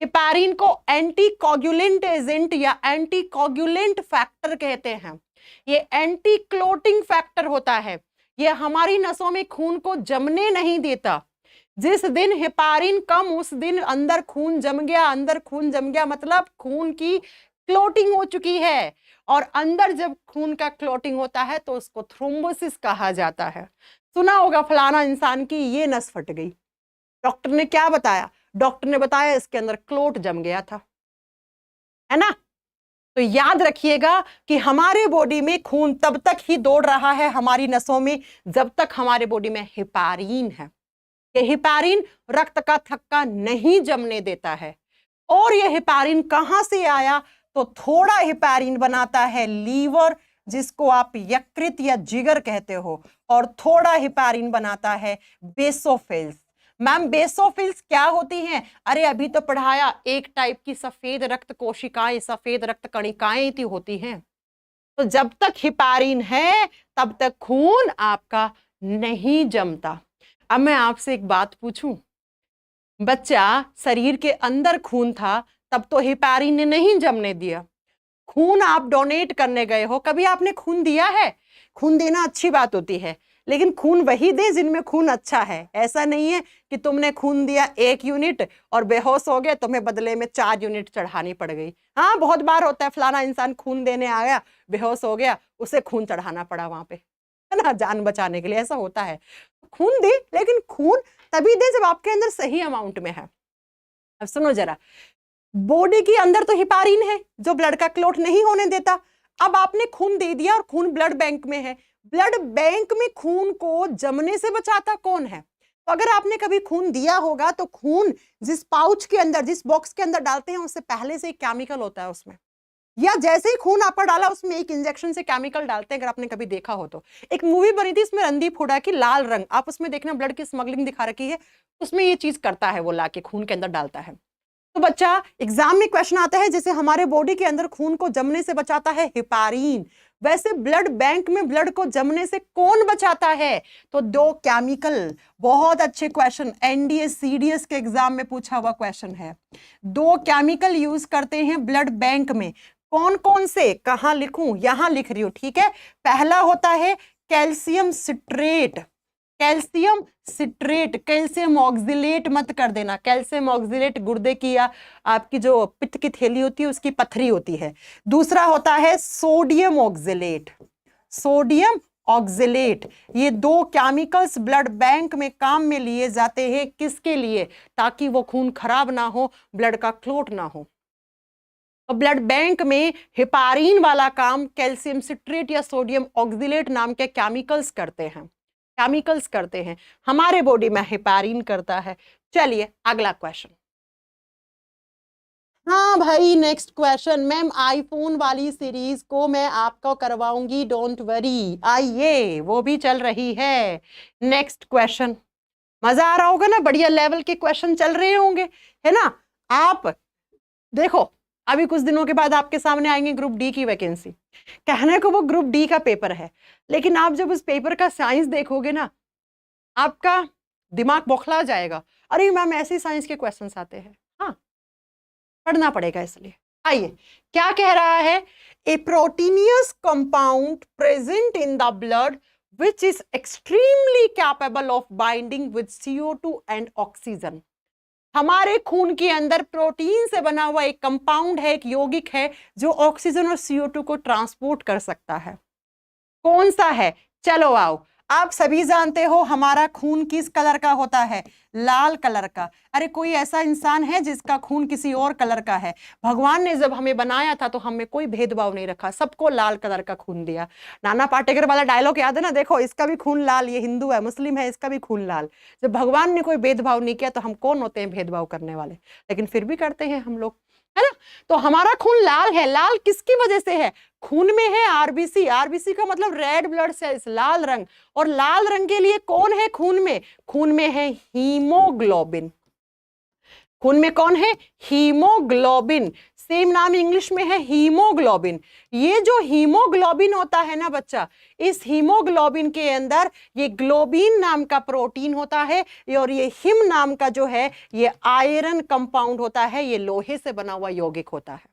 हेपारिन को एंटीकोगुलेंट एजेंट या एंटीकोगुलेंट फैक्टर कहते हैं। ये एंटी क्लोटिंग फैक्टर होता है, ये हमारी नसों में खून को जमने नहीं देता। जिस दिन हेपारिन कम उस दिन अंदर खून जम गया, अंदर खून जम गया मतलब खून की क्लोटिंग हो चुकी है, और अंदर जब खून का क्लोटिंग होता है तो उसको थ्रोम्बोसिस कहा जाता है। सुना होगा फलाना इंसान की ये नस फट गई, डॉक्टर ने क्या बताया? डॉक्टर ने बताया इसके अंदर क्लोट जम गया था, है ना? तो याद रखिएगा कि हमारे बॉडी में खून तब तक ही दौड़ रहा है हमारी नसों में जब तक हमारे बॉडी में हेपारिन है। ये हेपारिन रक्त का थक्का नहीं जमने देता है। और ये हेपारिन कहां से आया? तो थोड़ा हेपारिन बनाता है लीवर, जिसको आप यकृत या जिगर कहते हो, और थोड़ा हेपारिन बनाता है बेसोफिल्स। मैम बेसोफिल्स क्या होती हैं? अरे अभी तो पढ़ाया, एक टाइप की सफेद रक्त कोशिकाएं, सफेद रक्त कणिकाएं थी होती हैं। तो जब तक हेपारिन है तब तक खून आपका नहीं जमता। अब मैं आपसे एक बात पूछूं, बच्चा शरीर के अंदर खून था तब तो हेपारिन ने नहीं जमने दिया। खून आप डोनेट करने गए हो, कभी आपने खून दिया है? खून देना अच्छी बात होती है, लेकिन खून वही दे जिनमें खून अच्छा है। ऐसा नहीं है कि तुमने खून दिया 1 यूनिट और बेहोश हो गए, तुम्हें बदले में 4 यूनिट चढ़ानी पड़ गई। हाँ बहुत बार होता है, फलाना इंसान खून देने आया, बेहोश हो गया, उसे खून चढ़ाना पड़ा वहां पे, है ना, जान बचाने के लिए। ऐसा होता है। खून दे, लेकिन खून तभी दे जब आपके अंदर सही अमाउंट में है। अब सुनो जरा, बॉडी के अंदर तो हेपारिन है जो ब्लड का क्लॉट नहीं होने देता। अब आपने खून दे दिया और खून ब्लड बैंक में है, ब्लड बैंक में खून को जमने से बचाता कौन है? तो अगर आपने कभी खून दिया होगा तो खून जिस पाउच के अंदर, जिस बॉक्स के अंदर डालते हैं, उससे पहले से एक केमिकल होता है उसमें, या जैसे ही खून आपका डाला उसमें एक इंजेक्शन से केमिकल डालते हैं। अगर आपने कभी देखा हो तो एक मूवी बनी थी इसमें रणदीप हुड्डा की, लाल रंग, आप उसमें देखना, ब्लड की स्मगलिंग दिखा रखी है, उसमें ये चीज करता है, वो लाके खून के अंदर डालता है। तो बच्चा एग्जाम में क्वेश्चन आता है जैसे हमारे बॉडी के अंदर खून को जमने से बचाता है हेपारिन, वैसे ब्लड बैंक में ब्लड को जमने से कौन बचाता है? तो 2 केमिकल। बहुत अच्छे क्वेश्चन, एनडीएस सीडीएस के एग्जाम में पूछा हुआ क्वेश्चन है। 2 केमिकल यूज करते हैं ब्लड बैंक में। कौन कौन से? कहां लिखूं? यहां लिख रही हूं, ठीक है। पहला होता है calcium citrate, calcium citrate, calcium oxalate मत कर देना। कैल्शियम ऑक्सिलेट गुर्दे की या आपकी जो पित्त की थैली होती है उसकी पथरी होती है। दूसरा होता है सोडियम ऑक्सिलेट, सोडियम ऑक्सिलेट। ये 2 केमिकल्स ब्लड बैंक में काम में लिए जाते हैं। किसके लिए? ताकि वो खून खराब ना हो, ब्लड का क्लॉट ना हो। तो ब्लड बैंक में हेपारिन वाला काम कैल्शियम सिट्रेट या सोडियम ऑक्सिलेट नाम के केमिकल्स करते हैं, केमिकल्स करते हैं। हमारे बॉडी में हेपारिन करता है। चलिए अगला क्वेश्चन। हाँ भाई नेक्स्ट क्वेश्चन। मैम आईफोन वाली सीरीज को मैं आपको करवाऊंगी, डोंट वरी। आइए, वो भी चल रही है। नेक्स्ट क्वेश्चन, मजा आ रहा होगा ना, बढ़िया लेवल के क्वेश्चन चल रहे होंगे, है ना। आप देखो अभी कुछ दिनों के बाद आपके सामने आएंगे ग्रुप डी की वैकेंसी। कहने को वो ग्रुप डी का पेपर है, लेकिन आप जब उस पेपर का साइंस देखोगे ना, आपका दिमाग बौखला जाएगा। अरे मैम ऐसे साइंस के क्वेश्चंस आते हैं। हाँ पढ़ना पड़ेगा इसलिए। आइए क्या कह रहा है? A proteinaceous compound present in the blood which is extremely capable of binding with CO2 and oxygen. हमारे खून के अंदर प्रोटीन से बना हुआ एक कंपाउंड है, एक यौगिक है जो ऑक्सीजन और CO2 को ट्रांसपोर्ट कर सकता है। कौन सा है? चलो आओ, आप सभी जानते हो हमारा खून किस कलर का होता है? लाल कलर का। अरे कोई ऐसा इंसान है जिसका खून किसी और कलर का है? भगवान ने जब हमें बनाया था तो हमें कोई भेदभाव नहीं रखा, सबको लाल कलर का खून दिया। नाना पाटेकर वाला डायलॉग याद है ना, देखो इसका भी खून लाल, ये हिंदू है मुस्लिम है इसका भी खून लाल। जब भगवान ने कोई भेदभाव नहीं किया तो हम कौन होते हैं भेदभाव करने वाले? लेकिन फिर भी करते हैं हम लोग, है ना। तो हमारा खून लाल है। लाल किसकी वजह से है? खून में है आरबीसी। आरबीसी का मतलब रेड ब्लड सेल्स, लाल रंग। और लाल रंग के लिए कौन है खून में? खून में है हीमोग्लोबिन। खून में कौन है? हीमोग्लोबिन। सेम नाम इंग्लिश में है हीमोग्लोबिन। ये जो हीमोग्लोबिन होता है ना बच्चा, इस हीमोग्लोबिन के अंदर ये ग्लोबिन नाम का प्रोटीन होता है, और ये हिम नाम का जो है ये आयरन कंपाउंड होता है, ये लोहे से बना हुआ यौगिक होता है।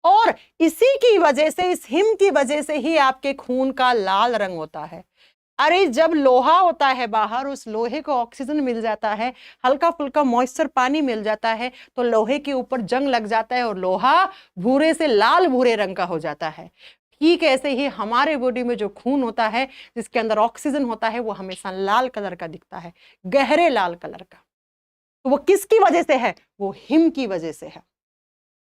और इसी की वजह से, इस हिम की वजह से ही आपके खून का लाल रंग होता है। अरे जब लोहा होता है बाहर, उस लोहे को ऑक्सीजन मिल जाता है, हल्का फुल्का मॉइस्चर पानी मिल जाता है, तो लोहे के ऊपर जंग लग जाता है और लोहा भूरे से लाल भूरे रंग का हो जाता है। ठीक ऐसे ही हमारे बॉडी में जो खून होता है, जिसके अंदर ऑक्सीजन होता है, वो हमेशा लाल कलर का दिखता है, गहरे लाल कलर का। तो वो किसकी वजह से है? वो हिम की वजह से है।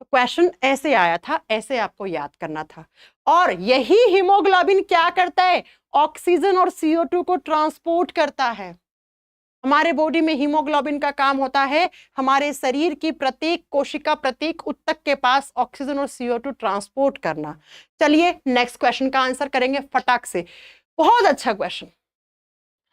तो क्वेश्चन ऐसे आया था, ऐसे आपको याद करना था। और यही हीमोग्लोबिन क्या करता है? ऑक्सीजन और CO2 को ट्रांसपोर्ट करता है। हमारे बॉडी में हीमोग्लोबिन का काम होता है हमारे शरीर की प्रत्येक कोशिका, प्रत्येक ऊतक के पास ऑक्सीजन और CO2 ट्रांसपोर्ट करना। चलिए नेक्स्ट क्वेश्चन का आंसर करेंगे फटाक से। बहुत अच्छा क्वेश्चन।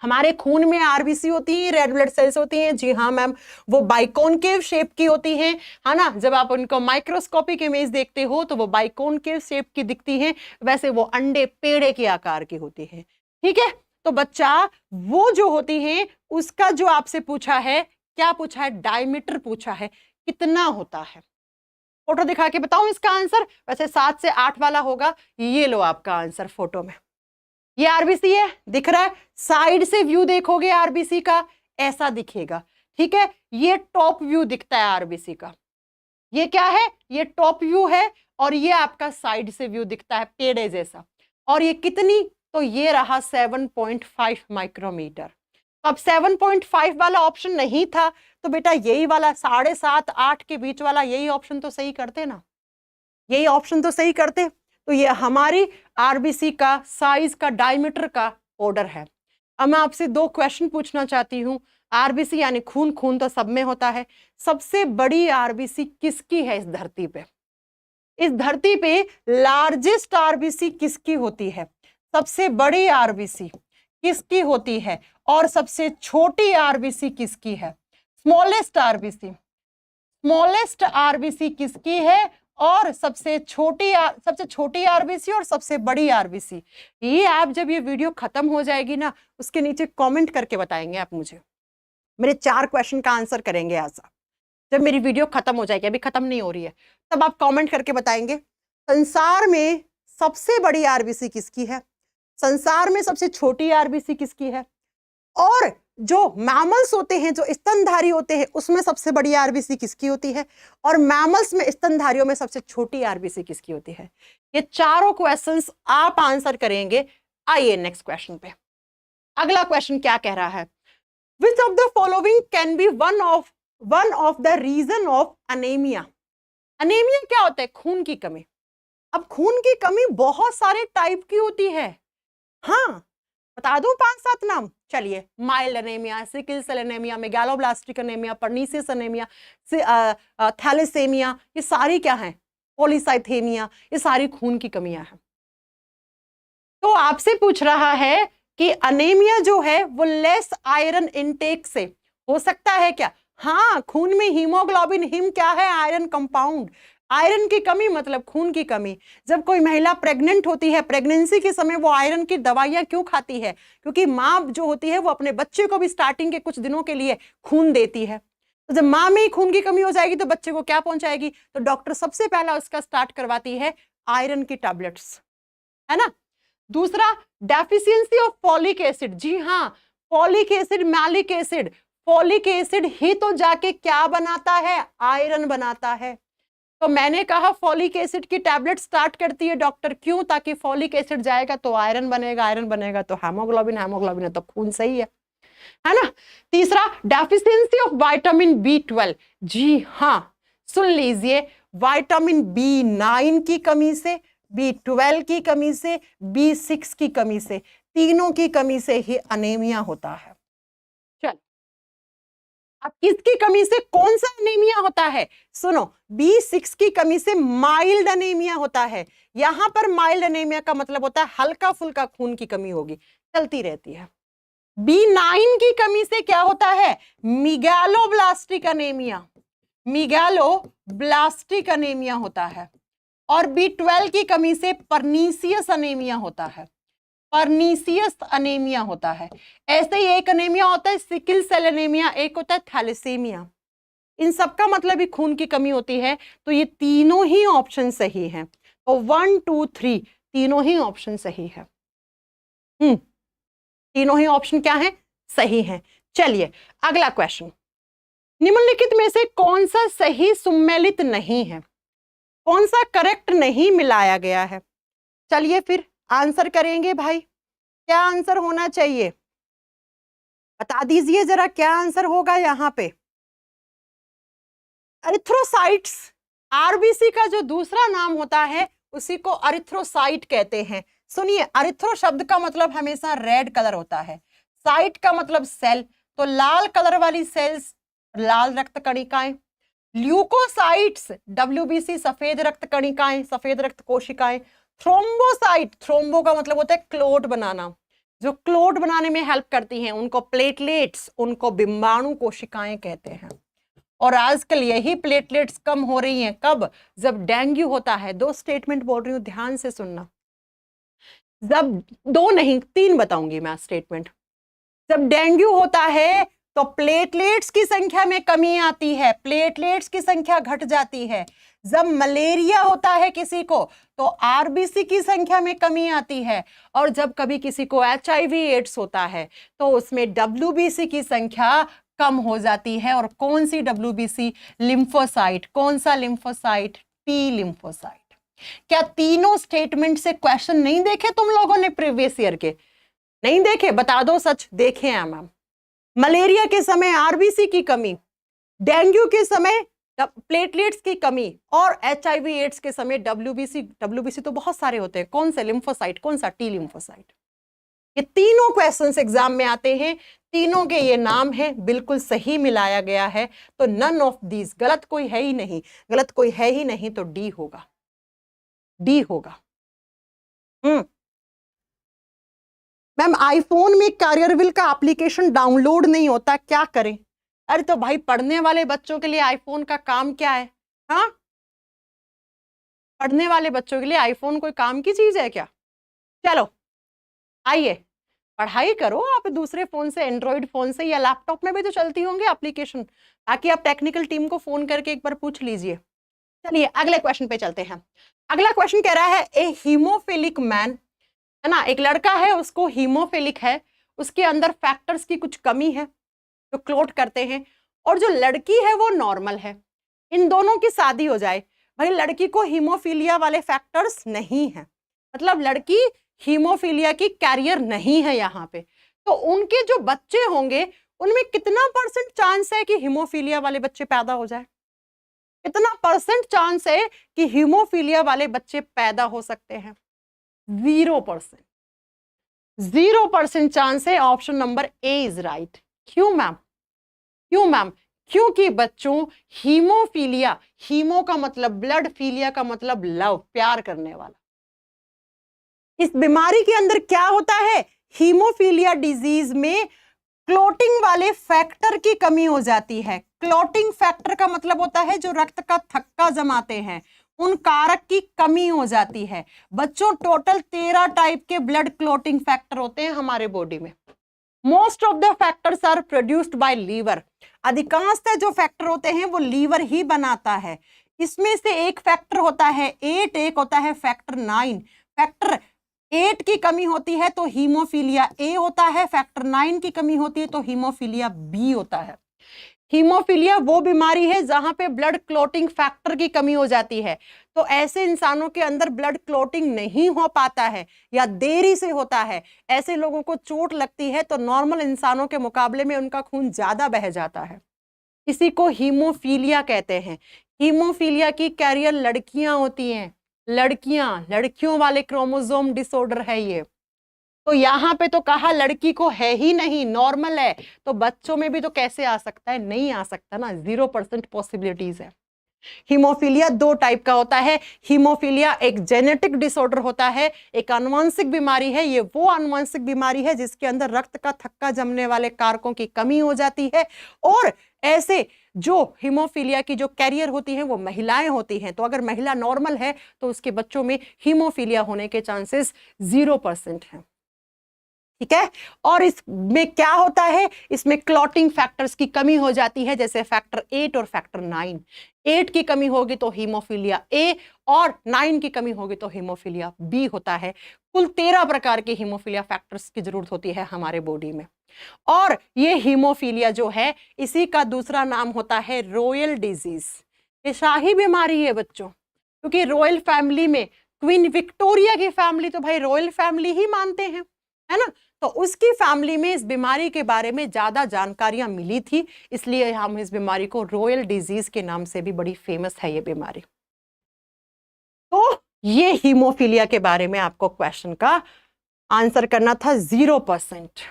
हमारे खून में आरबीसी होती है, रेड ब्लड सेल्स होती हैं। जी हाँ मैम, वो बाइकॉनकेव शेप की होती हैं, है ना। जब आप उनको माइक्रोस्कोपिक इमेज देखते हो तो वो बाइकॉनकेव शेप की दिखती हैं, वैसे वो अंडे पेड़े के आकार की होती है। ठीक है, तो बच्चा वो जो होती है उसका जो आपसे पूछा है, क्या पूछा है? डायमीटर पूछा है, कितना होता है। फोटो दिखा के बताऊं इसका आंसर? वैसे 7 से 8 वाला होगा। ये लो आपका आंसर फोटो में। ये आरबीसी है, दिख रहा है। साइड से व्यू देखोगे आरबीसी का, ऐसा दिखेगा। ठीक है, ये टॉप व्यू दिखता है आरबीसी का। ये क्या है? ये टॉप व्यू है, और ये आपका साइड से व्यू दिखता है पेड़े जैसा। और ये कितनी? तो ये रहा 7.5 माइक्रोमीटर। अब 7.5 वाला ऑप्शन नहीं था, तो बेटा यही वाला 7.5 8 के बीच वाला यही ऑप्शन तो सही करते ना, यही ऑप्शन तो सही करते। तो ये हमारी आरबीसी का साइज का, डायमीटर का ऑर्डर है। अब मैं आपसे 2 क्वेश्चन पूछना चाहती हूँ। आरबीसी यानी खून, खून तो सब में होता है। सबसे बड़ी आरबीसी किसकी है इस धरती पे? इस धरती पे लार्जेस्ट आरबीसी किसकी होती है? सबसे बड़ी आरबीसी किसकी होती है? और सबसे छोटी आरबीसी किसकी है? स्मॉलेस्ट आरबीसी, स्मॉलेस्ट आरबीसी किसकी है? और सबसे छोटी आरबीसी और सबसे बड़ी आरबीसी। ये आप जब ये वीडियो खत्म हो जाएगी ना, उसके नीचे कमेंट करके बताएंगे आप मुझे। मेरे 4 क्वेश्चन का आंसर करेंगे आज आप। जब मेरी वीडियो खत्म हो जाएगी, अभी खत्म नहीं हो रही है, तब आप कमेंट करके बताएंगे संसार में सबसे बड़ी आरबीसी किसकी है, संसार में सबसे छोटी आरबीसी किसकी है, और जो मैमल्स होते हैं, जो स्तनधारी होते हैं, उसमें सबसे बड़ी आरबीसी किसकी होती है, और मैमल्स में, स्तनधारियों में सबसे छोटी आरबीसी किसकी होती है। ये चारों क्वेश्चंस आप आंसर करेंगे। आइए नेक्स्ट क्वेश्चन पे। अगला क्वेश्चन क्या कह रहा है? Which of the following can be one of the reason of anaemia. Anaemia क्या होता है? खून की कमी। अब खून की कमी बहुत सारे टाइप की होती है। हाँ, बता दूं 5-7 नाम? चलिए, mild anaemia, sickle cell anaemia, megaloblastic anaemia, pernicious anaemia, thalassaemia, ये सारी क्या हैं? पॉलीसाइथेमिया, ये सारी खून की कमियां हैं। तो आपसे पूछ रहा है कि अनीमिया जो है वो लेस आयरन इनटेक से हो सकता है क्या? हाँ, खून में हीमोग्लोबिन, हिम क्या है? Iron compound. आयरन की कमी मतलब खून की कमी। जब कोई महिला प्रेग्नेंट होती है, प्रेगनेंसी के समय वो आयरन की दवाइयां क्यों खाती है? क्योंकि माँ जो होती है वो अपने बच्चे को भी स्टार्टिंग के कुछ दिनों के लिए खून देती है। तो जब माँ में ही खून की कमी हो जाएगी तो बच्चे को क्या पहुंचाएगी? तो डॉक्टर सबसे पहला उसका स्टार्ट करवाती है आयरन की टैबलेट्स, है ना। दूसरा, डेफिशिएंसी ऑफ फॉलिक एसिड। जी हाँ, folic acid, malic acid. Folic acid ही तो जाके क्या बनाता है? आयरन बनाता है। तो मैंने कहा फॉलिक एसिड की टैबलेट स्टार्ट करती है डॉक्टर, क्यों? ताकि फॉलिक एसिड जाएगा तो आयरन बनेगा, आयरन बनेगा तो हेमोग्लोबिन, हेमोग्लोबिन है तो खून सही है ना। तीसरा, डेफिशिएंसी ऑफ विटामिन B12। जी हाँ, सुन लीजिए, विटामिन B9 की कमी से, B12 की कमी से, B6 की कमी से, तीनों की कमी से ही अनेमिया होता है। चल, अब किसकी कमी से कौन सा अनेमिया होता है? सुनो, B6 की कमी से माइल्ड अनेमिया होता है। यहां पर माइल्ड अनेमिया का मतलब होता है हल्का फुल्का खून की कमी होगी, चलती रहती है। B9 की कमी से क्या होता है? मिगैलोब्लास्टिक अनेमिया, मिगैलोब्लास्टिक अनेमिया होता है। और B12 की कमी से परनीसियस अनेमिया होता है, परनीसियस अनेमिया होता है। ऐसे ही एक अनेमिया होता है सिकल सेल अनेमिया, एक होता है थैलेसीमिया। इन सबका मतलब ही खून की कमी होती है। तो ये तीनों ही ऑप्शन सही हैं। तो 1 2 3 तीनों ही ऑप्शन सही है। तीनों ही ऑप्शन क्या है? सही है। चलिए अगला क्वेश्चन, निम्नलिखित में से कौन सा सही सुमेलित नहीं है, कौन सा करेक्ट नहीं मिलाया गया है? चलिए फिर आंसर करेंगे भाई, क्या आंसर होना चाहिए? बता दीजिए जरा, क्या आंसर होगा यहाँ पे? एरिथ्रोसाइट्स, आरबीसी का जो दूसरा नाम होता है उसी को एरिथ्रोसाइट कहते हैं। सुनिए, एरिथ्रो शब्द का मतलब हमेशा रेड कलर होता है, साइट का मतलब सेल, तो लाल कलर वाली सेल्स लाल रक्त कणिकाएं। ल्यूकोसाइट्स, डब्ल्यूबीसी सफेद रक्त कणिकाएं, सफेद रक्त कोशिकाएं। थ्रोम्बोसाइट, थ्रोम्बो का मतलब होता है क्लोट बनाना, जो क्लोट बनाने में हेल्प करती हैं उनको प्लेटलेट्स, उनको बिंबाणु कोशिकाएं कहते हैं। और आजकल यही प्लेटलेट्स कम हो रही हैं, कब? जब डेंगू होता है। दो स्टेटमेंट बोल रही हूं, ध्यान से सुनना। जब, दो नहीं 3 बताऊंगी मैं स्टेटमेंट। जब डेंगू होता है तो प्लेटलेट्स की संख्या में कमी आती है, प्लेटलेट्स की संख्या घट जाती है। जब मलेरिया होता है किसी को तो आरबीसी की संख्या में कमी आती है। और जब कभी किसी को HIV एड्स होता है तो उसमें WBC की संख्या कम हो जाती है। और कौन सी WBC? लिम्फोसाइट। कौन सा लिम्फोसाइट? T lymphocyte. क्या तीनों स्टेटमेंट से क्वेश्चन नहीं देखे तुम लोगों ने प्रीवियस ईयर के? नहीं देखे? बता दो सच, देखे हैं मैम। मलेरिया के समय आरबीसी की कमी, डेंगू के समय प्लेटलेट्स की कमी, और HIV एड्स के समय WBC तो बहुत सारे होते हैं, कौन से? लिम्फोसाइट। कौन सा? T lymphocyte. ये तीनों क्वेश्चंस एग्जाम में आते हैं, तीनों के ये नाम है, बिल्कुल सही मिलाया गया है। तो नन ऑफ दीज, गलत कोई है ही नहीं, गलत कोई है ही नहीं, तो डी होगा, डी होगा। मैम आईफोन में कैरियरविल का एप्लीकेशन डाउनलोड नहीं होता, क्या करें? अरे तो भाई पढ़ने वाले बच्चों के लिए आईफोन का काम क्या है? हाँ, पढ़ने वाले बच्चों के लिए आईफोन कोई काम की चीज है क्या? चलो आइए, पढ़ाई करो आप दूसरे फोन से, एंड्रॉइड फोन से, या लैपटॉप में भी तो चलती होंगे एप्लीकेशन, ताकि आप टेक्निकल टीम को फोन करके एक बार पूछ लीजिए। चलिए अगले क्वेश्चन पे चलते हैं। अगला क्वेश्चन कह रहा है, ए हीमोफिलिक मैन, है ना, एक लड़का है, उसको हीमोफिलिक है, उसके अंदर फैक्टर्स की कुछ कमी है जो क्लोट करते हैं, और जो लड़की है वो नॉर्मल है। इन दोनों की शादी हो जाए, भाई लड़की को हीमोफीलिया वाले फैक्टर्स नहीं है, मतलब लड़की हीमोफीलिया की कैरियर नहीं है यहाँ पे, तो उनके जो बच्चे होंगे उनमें कितना % चांस है कि हीमोफीलिया वाले बच्चे पैदा हो जाए? कितना % चांस है कि हीमोफीलिया वाले बच्चे पैदा हो सकते हैं? 0%। 0% चांस है। Option number A is right. क्यों मैम? क्यों मैम? क्योंकि बच्चों हीमोफीलिया, हीमो का मतलब ब्लड, फीलिया का मतलब लव, प्यार करने वाला, इस बीमारी के अंदर क्या होता है? हीमोफीलिया डिजीज में क्लोटिंग वाले फैक्टर की कमी हो जाती है। क्लोटिंग फैक्टर का मतलब होता है जो रक्त का थक्का जमाते हैं, उन कारक की कमी हो जाती है। बच्चों टोटल 13 टाइप के ब्लड क्लोटिंग फैक्टर होते हैं हमारे बॉडी में। Most of the factors are produced by liver. अधिकांशतः जो फैक्टर होते हैं वो लीवर ही बनाता है। इसमें से एक फैक्टर होता है 8, एक होता है फैक्टर 9। फैक्टर 8 की कमी होती है तो हीमोफीलिया ए होता है, फैक्टर 9 की कमी होती है तो हीमोफीलिया बी होता है। हीमोफीलिया वो बीमारी है जहां पे ब्लड क्लॉटिंग फैक्टर की कमी हो जाती है। तो ऐसे इंसानों के अंदर ब्लड क्लॉटिंग नहीं हो पाता है या देरी से होता है, ऐसे लोगों को चोट लगती है तो नॉर्मल इंसानों के मुकाबले में उनका खून ज्यादा बह जाता है। इसी को हीमोफीलिया कहते हैं। हीमोफीलिया की कैरियर लड़कियां होती हैं, लड़कियों वाले क्रोमोसोम डिसऑर्डर है ये। तो यहाँ पे तो कहा लड़की को है ही नहीं, नॉर्मल है, तो बच्चों में भी तो कैसे आ सकता है, नहीं आ सकता ना, 0% पॉसिबिलिटीज है। हीमोफीलिया दो टाइप का होता है। हीमोफीलिया एक जेनेटिक डिसऑर्डर होता है, एक आनुवंशिक बीमारी है। ये वो आनुवंशिक बीमारी है जिसके अंदर रक्त का थक्का जमने वाले कारकों की कमी हो जाती है, और ऐसे जो हीमोफीलिया की जो कैरियर होती हैं वो महिलाएं होती हैं। तो अगर महिला नॉर्मल है तो उसके बच्चों में हीमोफीलिया होने के चांसेस 0% हैं। ठीक है। और इसमें क्या होता है, इसमें क्लॉटिंग फैक्टर्स की कमी हो जाती है, जैसे फैक्टर 8 और फैक्टर 9। 8 की कमी होगी तो हीमोफीलिया ए, और 9 की कमी होगी तो हीमोफीलिया बी होता है। कुल 13 प्रकार के हीमोफीलिया फैक्टर्स की जरूरत होती है हमारे बॉडी में। और ये हीमोफीलिया जो है, इसी का दूसरा नाम होता है रॉयल डिजीज। ये शाही बीमारी है बच्चों, क्योंकि रॉयल फैमिली में क्वीन विक्टोरिया की फैमिली तो भाई रॉयल फैमिली ही मानते हैं, है ना। तो उसकी फैमिली में इस बीमारी के बारे में ज्यादा जानकारियां मिली थी, इसलिए हम इस बीमारी को रॉयल डिजीज के नाम से भी बड़ी फेमस है ये बीमारी। तो ये हीमोफीलिया के बारे में आपको क्वेश्चन का आंसर करना था 0%।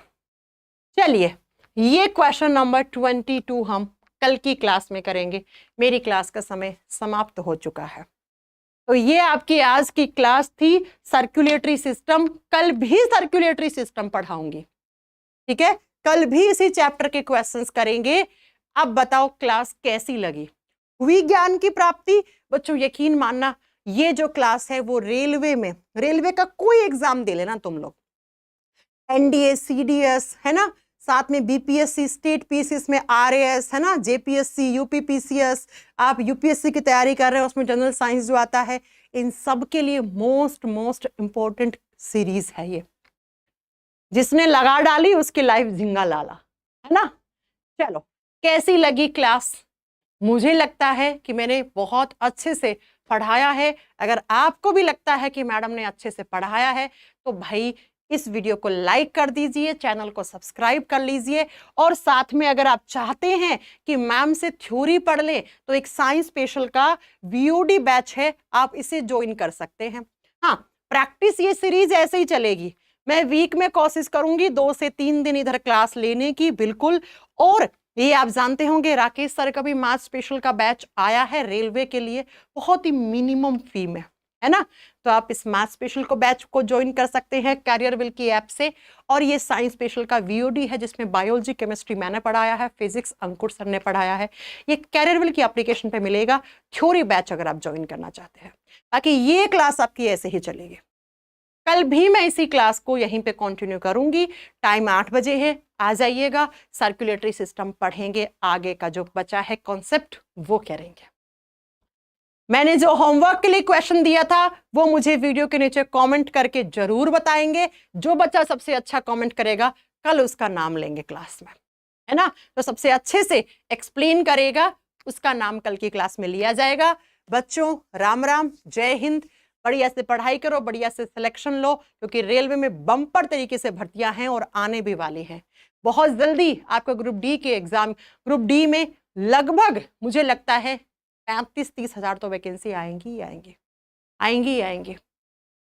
चलिए, ये क्वेश्चन नंबर 22 हम कल की क्लास में करेंगे। मेरी क्लास का समय समाप्त हो चुका है। तो ये आपकी आज की क्लास थी सर्कुलेटरी सिस्टम। कल भी सर्कुलेटरी सिस्टम पढ़ाऊंगी, ठीक है। कल भी इसी चैप्टर के क्वेश्चंस करेंगे। अब बताओ क्लास कैसी लगी, हुई ज्ञान की प्राप्ति? बच्चों यकीन मानना, ये जो क्लास है वो रेलवे का कोई एग्जाम दे लेना तुम लोग, एनडीए, सीडीएस, है ना, साथ में बीपीएससी, स्टेट पीसीएस में आरएएस, है ना, जेपीएससी, यूपीपीसीएस, आप यूपीएससी की तैयारी कर रहे हो उसमें जनरल साइंस जो आता है, इन सब के लिए मोस्ट इंपॉर्टेंट सीरीज है ये। जिसने लगा डाली उसकी लाइफ झिंगा लाला, है ना। चलो, कैसी लगी क्लास? मुझे लगता है कि मैंने बहुत अच्छे से पढ़ाया है। अगर आपको भी लगता है कि मैडम ने अच्छे से पढ़ाया है तो भाई इस वीडियो को लाइक कर दीजिए, चैनल को सब्सक्राइब कर लीजिए, और साथ में अगर आप चाहते हैं कि मैम से थ्योरी पढ़ लें तो एक साइंस स्पेशल का वीओडी बैच है, आप इसे ज्वाइन कर सकते हैं। हाँ, प्रैक्टिस ये सीरीज ऐसे ही चलेगी। मैं वीक में कोशिश करूंगी 2 से 3 दिन इधर क्लास लेने की, बिल्कुल। और ये आप जानते होंगे राकेश सर का भी मैथ स्पेशल का बैच आया है रेलवे के लिए, बहुत ही मिनिमम फी में, है ना। तो आप इस मैथ स्पेशल को बैच को ज्वाइन कर सकते हैं कैरियरविल की ऐप से। और ये साइंस स्पेशल का वीओडी है जिसमें बायोलॉजी, केमिस्ट्री मैंने पढ़ाया है, फिजिक्स अंकुर सर ने पढ़ाया है। ये कैरियरविल की एप्लीकेशन पे मिलेगा, थ्योरी बैच अगर आप ज्वाइन करना चाहते हैं। बाकी ये क्लास आपकी ऐसे ही चलेगी। कल भी मैं इसी क्लास को यहीं पे कंटिन्यू करूंगी। टाइम 8 बजे है, आ जाइएगा। सर्कुलेटरी सिस्टम पढ़ेंगे, आगे का जो बचा है कॉन्सेप्ट वो करेंगे। मैंने जो होमवर्क के लिए क्वेश्चन दिया था वो मुझे वीडियो के नीचे कमेंट करके जरूर बताएंगे। जो बच्चा सबसे अच्छा कमेंट करेगा कल उसका नाम लेंगे क्लास में, है ना। तो सबसे अच्छे से एक्सप्लेन करेगा उसका नाम कल की क्लास में लिया जाएगा। बच्चों राम राम, जय हिंद। बढ़िया से पढ़ाई करो, बढ़िया से सिलेक्शन लो, क्योंकि रेलवे में बम्पर तरीके से भर्तियां हैं और आने भी वाली हैं। बहुत जल्दी आपका ग्रुप डी के एग्जाम, ग्रुप डी में लगभग मुझे लगता है 35-30 हजार तो वैकेंसी आएंगी।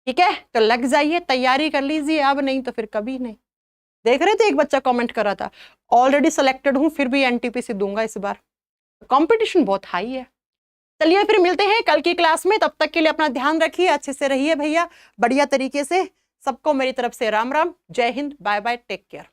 ठीक है, तो लग जाइए, तैयारी कर लीजिए, अब नहीं तो फिर कभी नहीं। देख रहे थे एक बच्चा कमेंट कर रहा था, ऑलरेडी सिलेक्टेड हूं फिर भी एनटीपीसी दूंगा इस बार। कंपटीशन बहुत हाई है। चलिए फिर मिलते हैं कल की क्लास में, तब तक के लिए अपना ध्यान रखिए, अच्छे से रहिए भैया, बढ़िया तरीके से। सबको मेरी तरफ से राम राम, जय Hind, bye bye, take care.